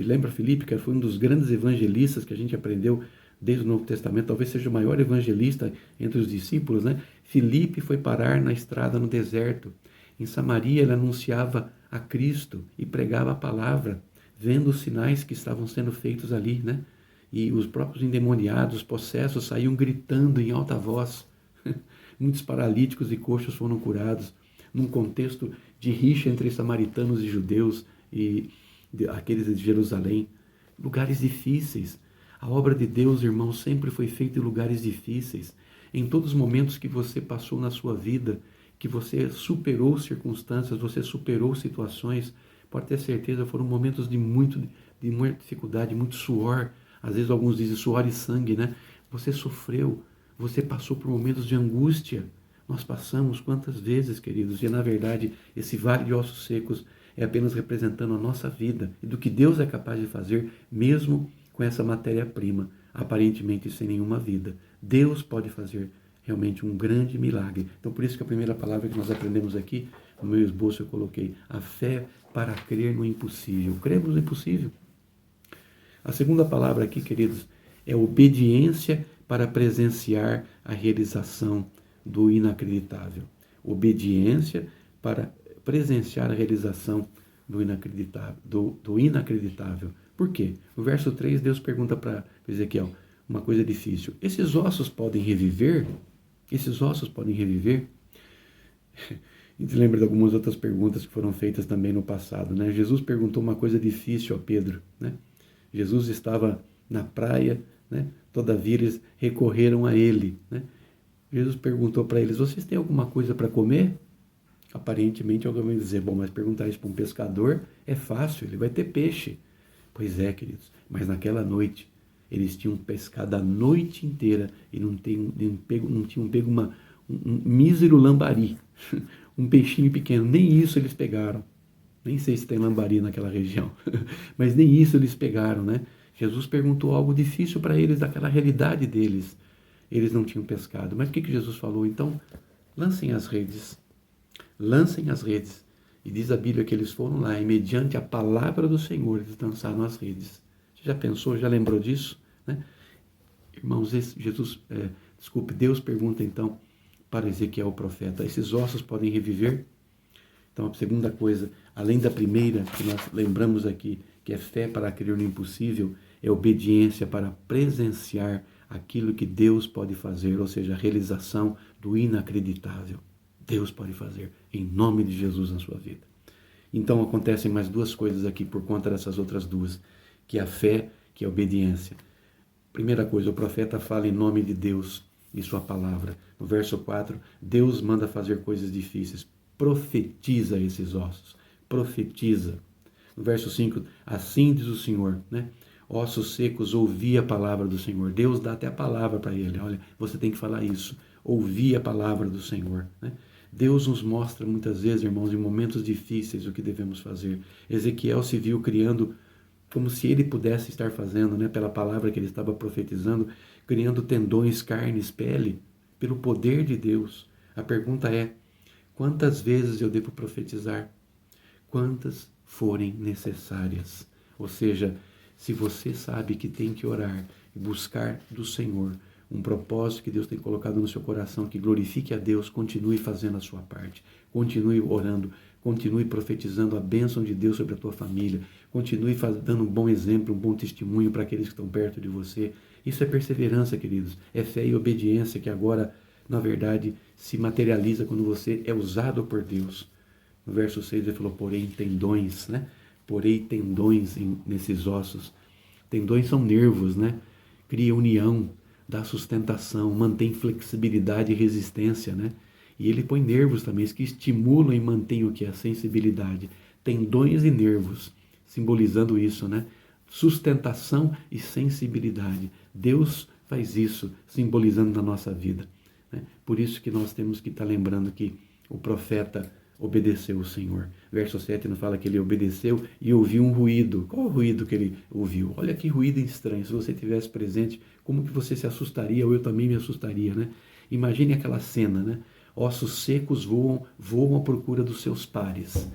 lembra Filipe, que foi um dos grandes evangelistas que a gente aprendeu desde o Novo Testamento, talvez seja o maior evangelista entre os discípulos, né? Filipe foi parar na estrada no deserto. Em Samaria, ele anunciava a Cristo e pregava a palavra, vendo os sinais que estavam sendo feitos ali, né? E os próprios endemoniados, possessos, saíam gritando em alta voz. Muitos paralíticos e coxos foram curados, num contexto de rixa entre samaritanos e judeus e aqueles de Jerusalém. Lugares difíceis. A obra de Deus, irmão, sempre foi feita em lugares difíceis. Em todos os momentos que você passou na sua vida, que você superou circunstâncias, você superou situações, pode ter certeza, foram momentos de muita dificuldade, muito suor. Às vezes alguns dizem suor e sangue, né? Você sofreu, você passou por momentos de angústia. Nós passamos quantas vezes, queridos? E na verdade, esse vale de ossos secos é apenas representando a nossa vida e do que Deus é capaz de fazer, mesmo com essa matéria-prima, aparentemente sem nenhuma vida. Deus pode fazer realmente um grande milagre. Então, por isso que a primeira palavra que nós aprendemos aqui, no meu esboço eu coloquei, a fé para crer no impossível. Cremos no impossível. A segunda palavra aqui, queridos, é obediência para presenciar a realização do inacreditável. Obediência para presenciar a realização do inacreditável. Por quê? No verso 3, Deus pergunta para Ezequiel uma coisa difícil. Esses ossos podem reviver? Esses ossos podem reviver? A gente lembra de algumas outras perguntas que foram feitas também no passado, né? Jesus perguntou uma coisa difícil a Pedro, né? Jesus estava na praia, né? Todavia eles recorreram a ele, né? Jesus perguntou para eles, vocês têm alguma coisa para comer? Aparentemente alguém vai dizer, bom, mas perguntar isso para um pescador é fácil, ele vai ter peixe. Pois é, queridos, mas naquela noite, eles tinham pescado a noite inteira e não tinham pego um mísero lambari, um peixinho pequeno, nem isso eles pegaram. Nem sei se tem lambari naquela região, mas nem isso eles pegaram, né? Jesus perguntou algo difícil para eles, daquela realidade deles. Eles não tinham pescado. Mas o que Jesus falou? Então, lancem as redes. Lancem as redes. E diz a Bíblia que eles foram lá e mediante a palavra do Senhor eles lançaram as redes. Você já pensou, já lembrou disso? Né? Irmãos, Deus pergunta então para Ezequiel o profeta, esses ossos podem reviver? Então a segunda coisa, além da primeira que nós lembramos aqui, que é fé para crer no impossível, é obediência para presenciar aquilo que Deus pode fazer, ou seja, a realização do inacreditável. Deus pode fazer, em nome de Jesus, na sua vida. Então acontecem mais duas coisas aqui por conta dessas outras duas, que é a fé, que é a obediência. Primeira coisa, o profeta fala em nome de Deus e sua palavra. No verso 4, Deus manda fazer coisas difíceis. Profetiza esses ossos. Profetiza. No verso 5, assim diz o Senhor, né? Ossos secos, ouvi a palavra do Senhor. Deus dá até a palavra para ele. Olha, você tem que falar isso. Ouvi a palavra do Senhor, né? Deus nos mostra muitas vezes, irmãos, em momentos difíceis o que devemos fazer. Ezequiel se viu criando como se ele pudesse estar fazendo, né, pela palavra que ele estava profetizando, criando tendões, carnes, pele, pelo poder de Deus. A pergunta é, quantas vezes eu devo profetizar? Quantas forem necessárias? Ou seja, se você sabe que tem que orar e buscar do Senhor um propósito que Deus tem colocado no seu coração, que glorifique a Deus, continue fazendo a sua parte, continue orando, continue profetizando a bênção de Deus sobre a tua família, continue dando um bom exemplo, um bom testemunho para aqueles que estão perto de você. Isso é perseverança, queridos, é fé e obediência que agora, na verdade, se materializa quando você é usado por Deus. No verso 6 ele falou, porém tendões, né? Porém tendões nesses ossos. Tendões são nervos, né? Cria união, dá sustentação, mantém flexibilidade e resistência, né? E ele põe nervos também, que estimulam e mantêm o que é a sensibilidade. Tendões e nervos, simbolizando isso, né? Sustentação e sensibilidade. Deus faz isso, simbolizando na nossa vida, né? Por isso que nós temos que estar lembrando que o profeta obedeceu o Senhor. Verso 7 nos fala que ele obedeceu e ouviu um ruído. Qual o ruído que ele ouviu? Olha que ruído estranho. Se você estivesse presente, como que você se assustaria, ou eu também me assustaria, né? Imagine aquela cena, né? Ossos secos voam à procura dos seus pares.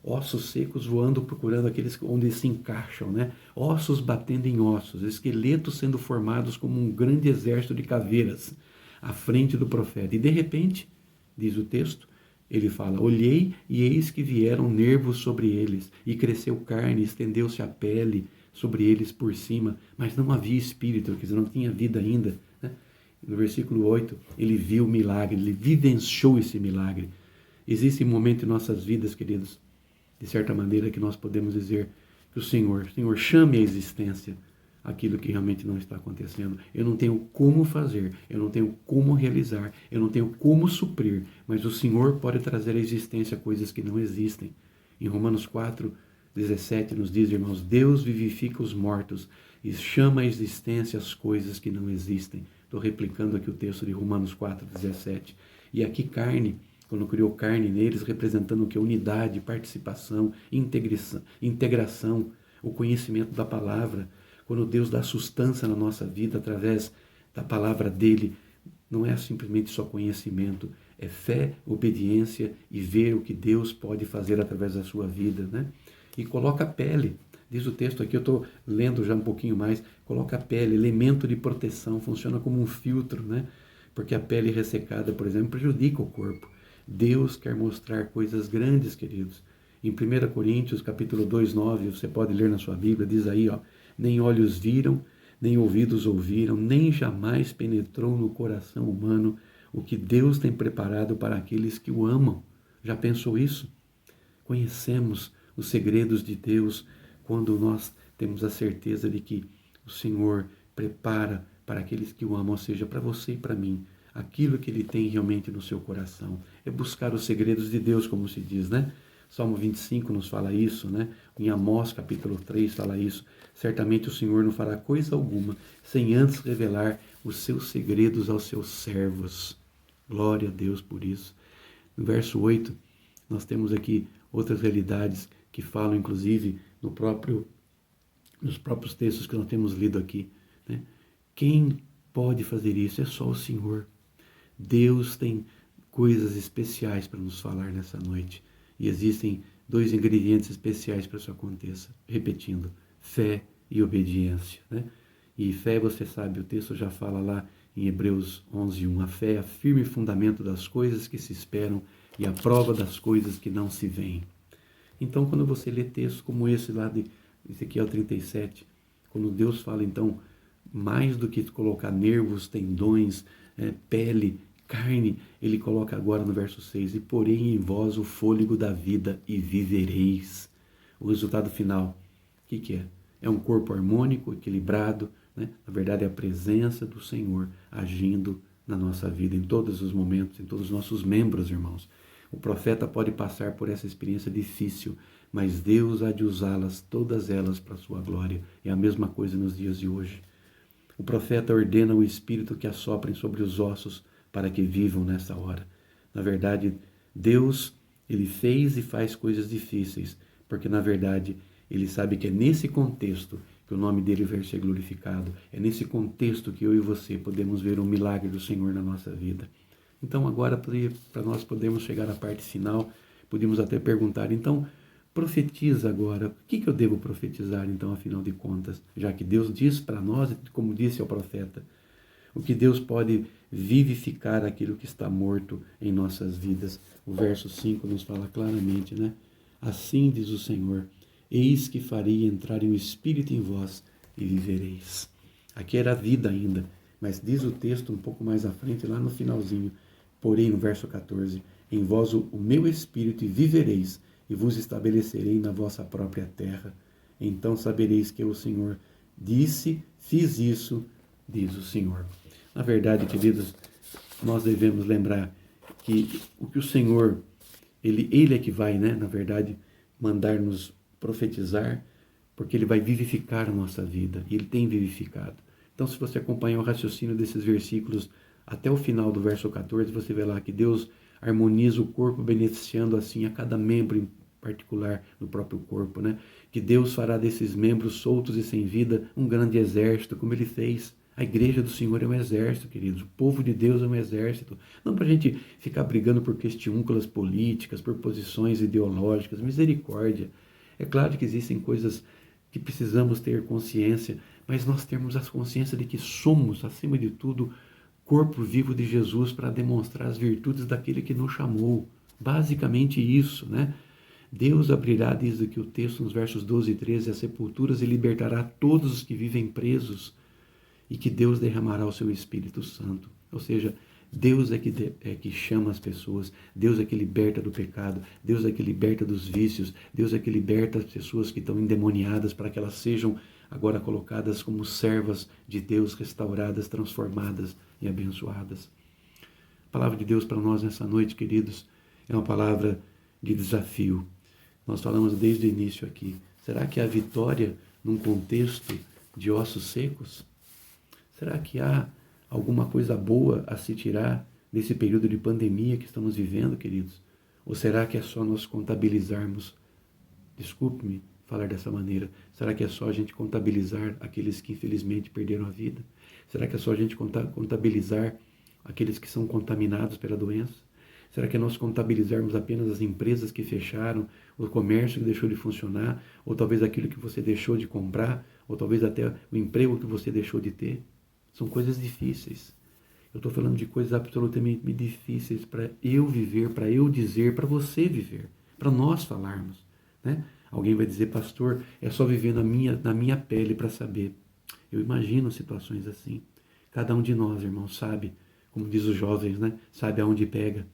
Ossos secos voando, procurando aqueles onde se encaixam, né? Ossos batendo em ossos, esqueletos sendo formados como um grande exército de caveiras à frente do profeta. E de repente, diz o texto, ele fala, olhei e eis que vieram nervos sobre eles, e cresceu carne, estendeu-se a pele sobre eles por cima, mas não havia espírito, quer dizer, não tinha vida ainda, né? No versículo 8, ele viu o milagre, ele vivenciou esse milagre. Existe um momento em nossas vidas, queridos, de certa maneira, que nós podemos dizer que o Senhor chame à existência aquilo que realmente não está acontecendo. Eu não tenho como fazer, eu não tenho como realizar, eu não tenho como suprir, mas o Senhor pode trazer à existência coisas que não existem. Em Romanos 4:17 nos diz, irmãos, Deus vivifica os mortos e chama à existência as coisas que não existem. Estou replicando aqui o texto de Romanos 4:17. E aqui carne, quando criou carne neles, representando o que? Unidade, participação, integração, o conhecimento da palavra. Quando Deus dá sustância na nossa vida através da palavra dele, não é simplesmente só conhecimento, é fé, obediência e ver o que Deus pode fazer através da sua vida, né? E coloca pele, Diz o texto aqui, eu estou lendo já um pouquinho mais, coloca a pele, elemento de proteção, funciona como um filtro, né? Porque a pele ressecada, por exemplo, prejudica o corpo. Deus quer mostrar coisas grandes, queridos. Em 1 Coríntios, capítulo 2, 9, você pode ler na sua Bíblia, diz aí, ó, nem olhos viram, nem ouvidos ouviram, nem jamais penetrou no coração humano o que Deus tem preparado para aqueles que o amam. Já pensou isso? Conhecemos os segredos de Deus quando nós temos a certeza de que o Senhor prepara para aqueles que o amam, ou seja, para você e para mim, aquilo que Ele tem realmente no seu coração. É buscar os segredos de Deus, como se diz, né? Salmo 25 nos fala isso, né? Em Amós, capítulo 3, fala isso. Certamente o Senhor não fará coisa alguma sem antes revelar os seus segredos aos seus servos. Glória a Deus por isso. No verso 8, nós temos aqui outras realidades que falam, inclusive, nos próprios textos que nós temos lido aqui, né? Quem pode fazer isso? É só o Senhor. Deus tem coisas especiais para nos falar nessa noite. E existem 2 ingredientes especiais para isso aconteça. Repetindo, fé e obediência, né? E fé, você sabe, o texto já fala lá em Hebreus 11:1. A fé é o firme fundamento das coisas que se esperam e a prova das coisas que não se veem. Então, quando você lê textos como esse lá de Ezequiel 37, quando Deus fala, então, mais do que colocar nervos, tendões, pele, carne, Ele coloca agora no verso 6, e porém em vós o fôlego da vida e vivereis. O resultado final, o que é? É um corpo harmônico, equilibrado, né? Na verdade é a presença do Senhor agindo na nossa vida, em todos os momentos, em todos os nossos membros, irmãos. O profeta pode passar por essa experiência difícil, mas Deus há de usá-las, todas elas, para a sua glória. É a mesma coisa nos dias de hoje. O profeta ordena o Espírito que assoprem sobre os ossos para que vivam nessa hora. Na verdade, Deus, Ele fez e faz coisas difíceis, porque na verdade Ele sabe que é nesse contexto que o nome dele vai ser glorificado. É nesse contexto que eu e você podemos ver um milagre do Senhor na nossa vida. Então agora, para nós podermos chegar à parte final, podemos até perguntar, então, profetiza agora. O que eu devo profetizar, então, afinal de contas? Já que Deus diz para nós, como disse ao profeta, o que Deus pode vivificar aquilo que está morto em nossas vidas. O verso 5 nos fala claramente, né? Assim diz o Senhor, eis que farei entrar o Espírito em vós e vivereis. Aqui era a vida ainda, mas diz o texto um pouco mais à frente, lá no finalzinho, porém no verso 14, em vós o meu Espírito e vivereis, e vos estabelecerei na vossa própria terra. Então sabereis que o Senhor disse, fiz isso, diz o Senhor. Na verdade, queridos, nós devemos lembrar que o que o Senhor, Ele é que vai, né, na verdade, mandar-nos profetizar, porque Ele vai vivificar a nossa vida, e Ele tem vivificado. Então, se você acompanhar o raciocínio desses versículos até o final do verso 14, você vê lá que Deus harmoniza o corpo, beneficiando assim a cada membro em particular do próprio corpo, né? Que Deus fará desses membros soltos e sem vida um grande exército, como Ele fez. A igreja do Senhor é um exército, queridos. O povo de Deus é um exército. Não para a gente ficar brigando por questiúnculas políticas, por posições ideológicas. Misericórdia. É claro que existem coisas que precisamos ter consciência, mas nós temos a consciência de que somos, acima de tudo, corpo vivo de Jesus para demonstrar as virtudes daquele que nos chamou. Basicamente isso, né? Deus abrirá, diz aqui o texto, nos versos 12 e 13, as sepulturas e libertará todos os que vivem presos, e que Deus derramará o seu Espírito Santo. Ou seja, Deus é que chama as pessoas, Deus é que liberta do pecado, Deus é que liberta dos vícios, Deus é que liberta as pessoas que estão endemoniadas para que elas sejam agora colocadas como servas de Deus, restauradas, transformadas e abençoadas. A palavra de Deus para nós nessa noite, queridos, é uma palavra de desafio. Nós falamos desde o início aqui. Será que há vitória num contexto de ossos secos? Será que há alguma coisa boa a se tirar desse período de pandemia que estamos vivendo, queridos? Ou será que é só nós contabilizarmos? Desculpe-me falar dessa maneira. Será que é só a gente contabilizar aqueles que infelizmente perderam a vida? Será que é só a gente contabilizar aqueles que são contaminados pela doença? Será que é nós contabilizarmos apenas as empresas que fecharam, o comércio que deixou de funcionar, ou talvez aquilo que você deixou de comprar, ou talvez até o emprego que você deixou de ter? São coisas difíceis. Eu estou falando de coisas absolutamente difíceis para eu viver, para eu dizer, para você viver, para nós falarmos, né? Alguém vai dizer, pastor, é só viver na minha pele para saber. Eu imagino situações assim. Cada um de nós, irmãos, sabe, como diz os jovens, né? Sabe aonde pega.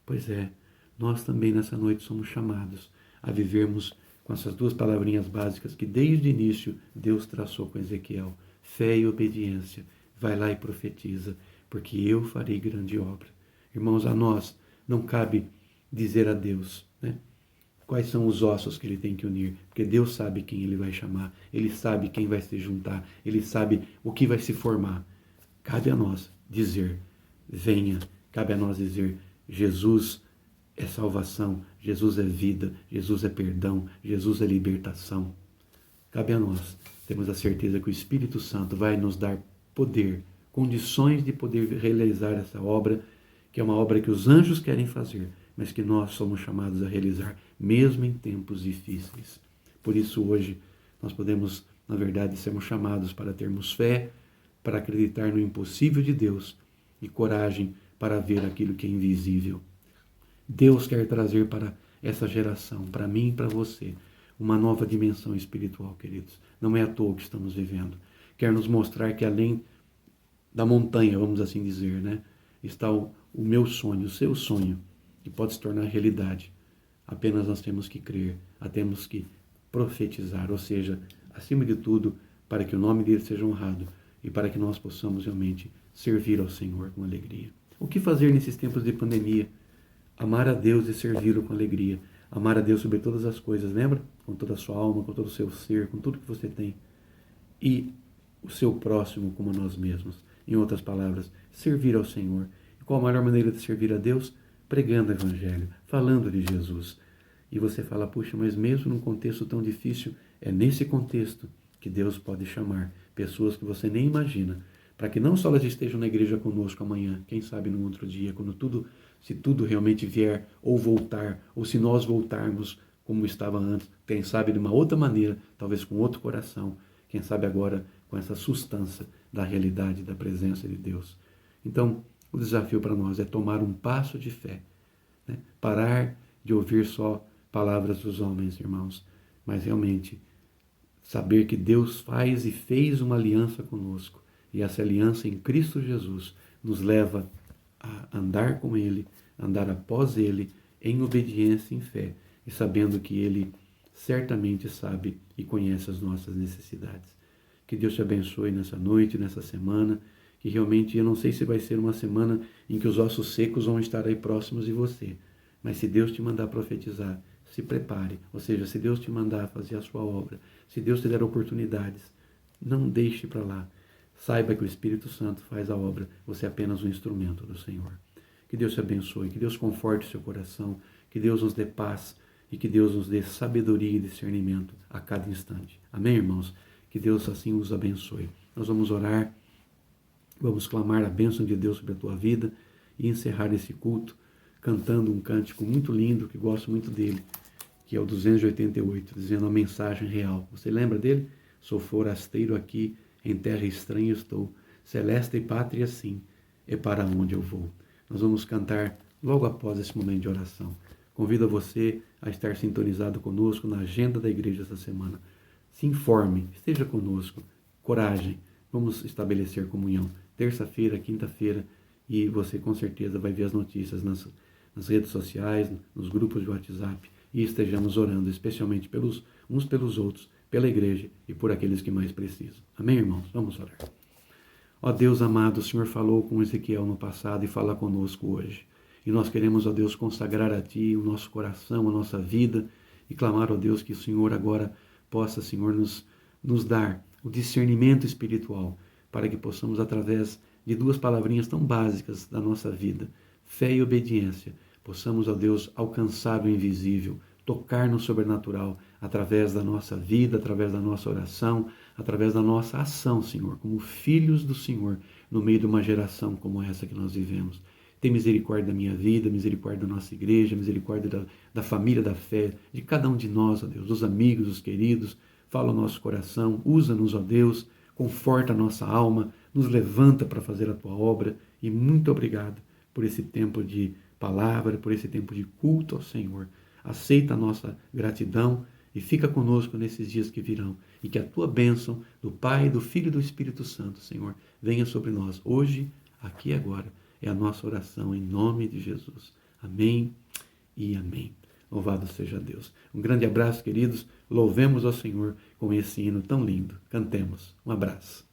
Pois é, nós também nessa noite somos chamados a vivermos com essas duas palavrinhas básicas que desde o início Deus traçou com Ezequiel. Fé e obediência. Vai lá e profetiza, porque eu farei grande obra. Irmãos, a nós não cabe dizer a Deus, né? Quais são os ossos que ele tem que unir, porque Deus sabe quem ele vai chamar, ele sabe quem vai se juntar, ele sabe o que vai se formar. Cabe a nós dizer, venha, cabe a nós dizer, Jesus é salvação, Jesus é vida, Jesus é perdão, Jesus é libertação. Cabe a nós, temos a certeza que o Espírito Santo vai nos dar poder, condições de poder realizar essa obra, que é uma obra que os anjos querem fazer, mas que nós somos chamados a realizar, mesmo em tempos difíceis. Por isso, hoje, nós podemos, na verdade, sermos chamados para termos fé, para acreditar no impossível de Deus e coragem para ver aquilo que é invisível. Deus quer trazer para essa geração, para mim e para você, uma nova dimensão espiritual, queridos. Não é à toa que estamos vivendo. Quer nos mostrar que além da montanha, vamos assim dizer, né, está o meu sonho, o seu sonho, que pode se tornar realidade. Apenas nós temos que crer, temos que profetizar, ou seja, acima de tudo, para que o nome dele seja honrado e para que nós possamos realmente servir ao Senhor com alegria. O que fazer nesses tempos de pandemia? Amar a Deus e servi-lo com alegria. Amar a Deus sobre todas as coisas, lembra? Com toda a sua alma, com todo o seu ser, com tudo que você tem. E o seu próximo como nós mesmos. Em outras palavras, servir ao Senhor. E qual a melhor maneira de servir a Deus? Pregando o Evangelho, falando de Jesus. E você fala, puxa, mas mesmo num contexto tão difícil, é nesse contexto que Deus pode chamar pessoas que você nem imagina, para que não só elas estejam na igreja conosco amanhã, quem sabe num outro dia, se tudo realmente vier, ou voltar, ou se nós voltarmos como estava antes, quem sabe de uma outra maneira, talvez com outro coração, quem sabe agora com essa sustância da realidade, da presença de Deus. Então, o desafio para nós é tomar um passo de fé, né? Parar de ouvir só palavras dos homens, irmãos, mas realmente saber que Deus faz e fez uma aliança conosco, e essa aliança em Cristo Jesus nos leva a andar com Ele, andar após Ele, em obediência e em fé, e sabendo que Ele certamente sabe e conhece as nossas necessidades. Que Deus te abençoe nessa noite, nessa semana, que realmente eu não sei se vai ser uma semana em que os ossos secos vão estar aí próximos de você, mas se Deus te mandar profetizar, se prepare, ou seja, se Deus te mandar fazer a sua obra, se Deus te der oportunidades, não deixe para lá. Saiba que o Espírito Santo faz a obra, você é apenas um instrumento do Senhor. Que Deus te abençoe, que Deus conforte o seu coração, que Deus nos dê paz e que Deus nos dê sabedoria e discernimento a cada instante. Amém, irmãos? Que Deus assim os abençoe. Nós vamos orar, vamos clamar a bênção de Deus sobre a tua vida e encerrar esse culto cantando um cântico muito lindo, que gosto muito dele, que é o 288, dizendo a mensagem real. Você lembra dele? Sou forasteiro aqui, em terra estranha estou, celeste e pátria sim, é para onde eu vou. Nós vamos cantar logo após esse momento de oração. Convido a você a estar sintonizado conosco na agenda da igreja essa semana. Se informe, esteja conosco, coragem, vamos estabelecer comunhão. Terça-feira, quinta-feira, e você com certeza vai ver as notícias nas redes sociais, nos grupos de WhatsApp, e estejamos orando especialmente uns pelos outros, pela igreja e por aqueles que mais precisam. Amém, irmãos? Vamos orar. Ó Deus amado, o Senhor falou com Ezequiel no passado e fala conosco hoje. E nós queremos, ó Deus, consagrar a Ti o nosso coração, a nossa vida, e clamar, ó Deus, que o Senhor agora possa, Senhor, nos dar o discernimento espiritual, para que possamos, através de duas palavrinhas tão básicas da nossa vida, fé e obediência, possamos, ó Deus, alcançar o invisível, tocar no sobrenatural, através da nossa vida, através da nossa oração, através da nossa ação, Senhor, como filhos do Senhor, no meio de uma geração como essa que nós vivemos. Tem misericórdia da minha vida, misericórdia da nossa igreja, misericórdia da família da fé, de cada um de nós, ó Deus, dos amigos, dos queridos. Fala o nosso coração, usa-nos, ó Deus, conforta a nossa alma, nos levanta para fazer a tua obra. E muito obrigado por esse tempo de palavra, por esse tempo de culto ao Senhor. Aceita a nossa gratidão e fica conosco nesses dias que virão. E que a tua bênção do Pai, do Filho e do Espírito Santo, Senhor, venha sobre nós hoje, aqui e agora. É a nossa oração em nome de Jesus. Amém e amém. Louvado seja Deus. Um grande abraço, queridos. Louvemos ao Senhor com esse hino tão lindo. Cantemos. Um abraço.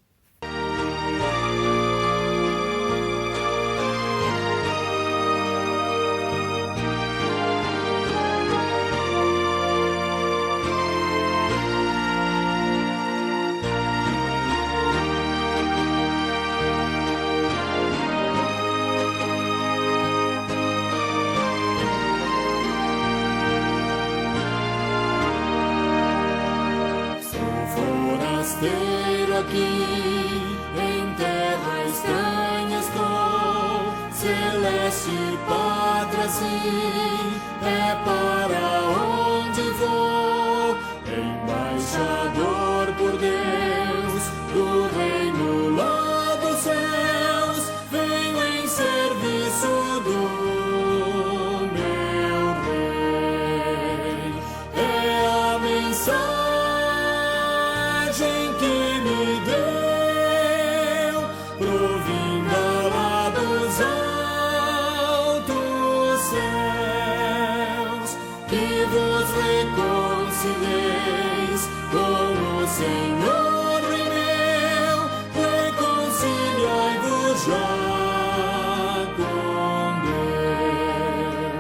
Aqui em terra estranha estou, celeste pátria, sim, é para onde vou, embaixador por Deus, do reino lá dos céus, venho em serviço do meu rei, é a mensagem que reconcilieis com o Senhor meu, reconciliai-vos já com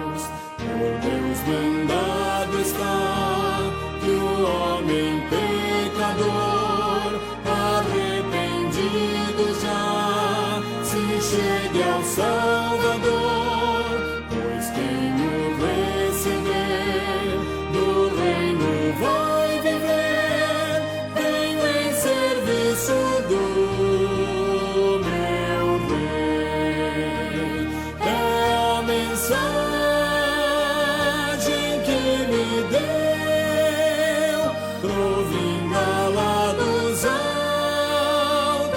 Deus. Por Deus mandado está que o homem pecador, arrependido já, se chegue ao Salvador, pois quem o receber do reino vai viver, venho em serviço do meu rei. É a mensagem que me deu, provinda lá dos altos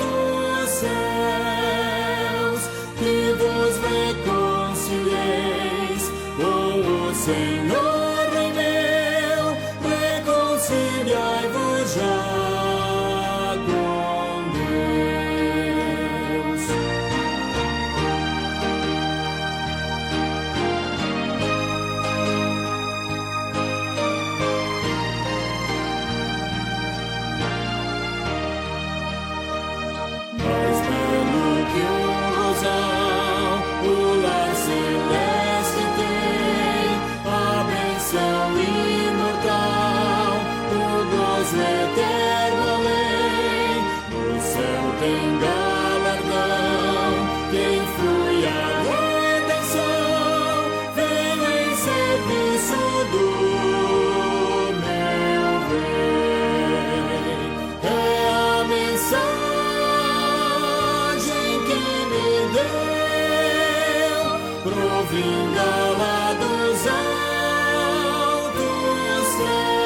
céus, que vos reconcilieis com o Senhor. Reconciliai-vos já com Deus. Mais belo que um rosal, o lar celeste tem a benção imortal, eterno além, no céu tem galardão, quem flui a redenção, venho em serviço do meu rei. É a mensagem que me deu, provinda lá dos altos céus,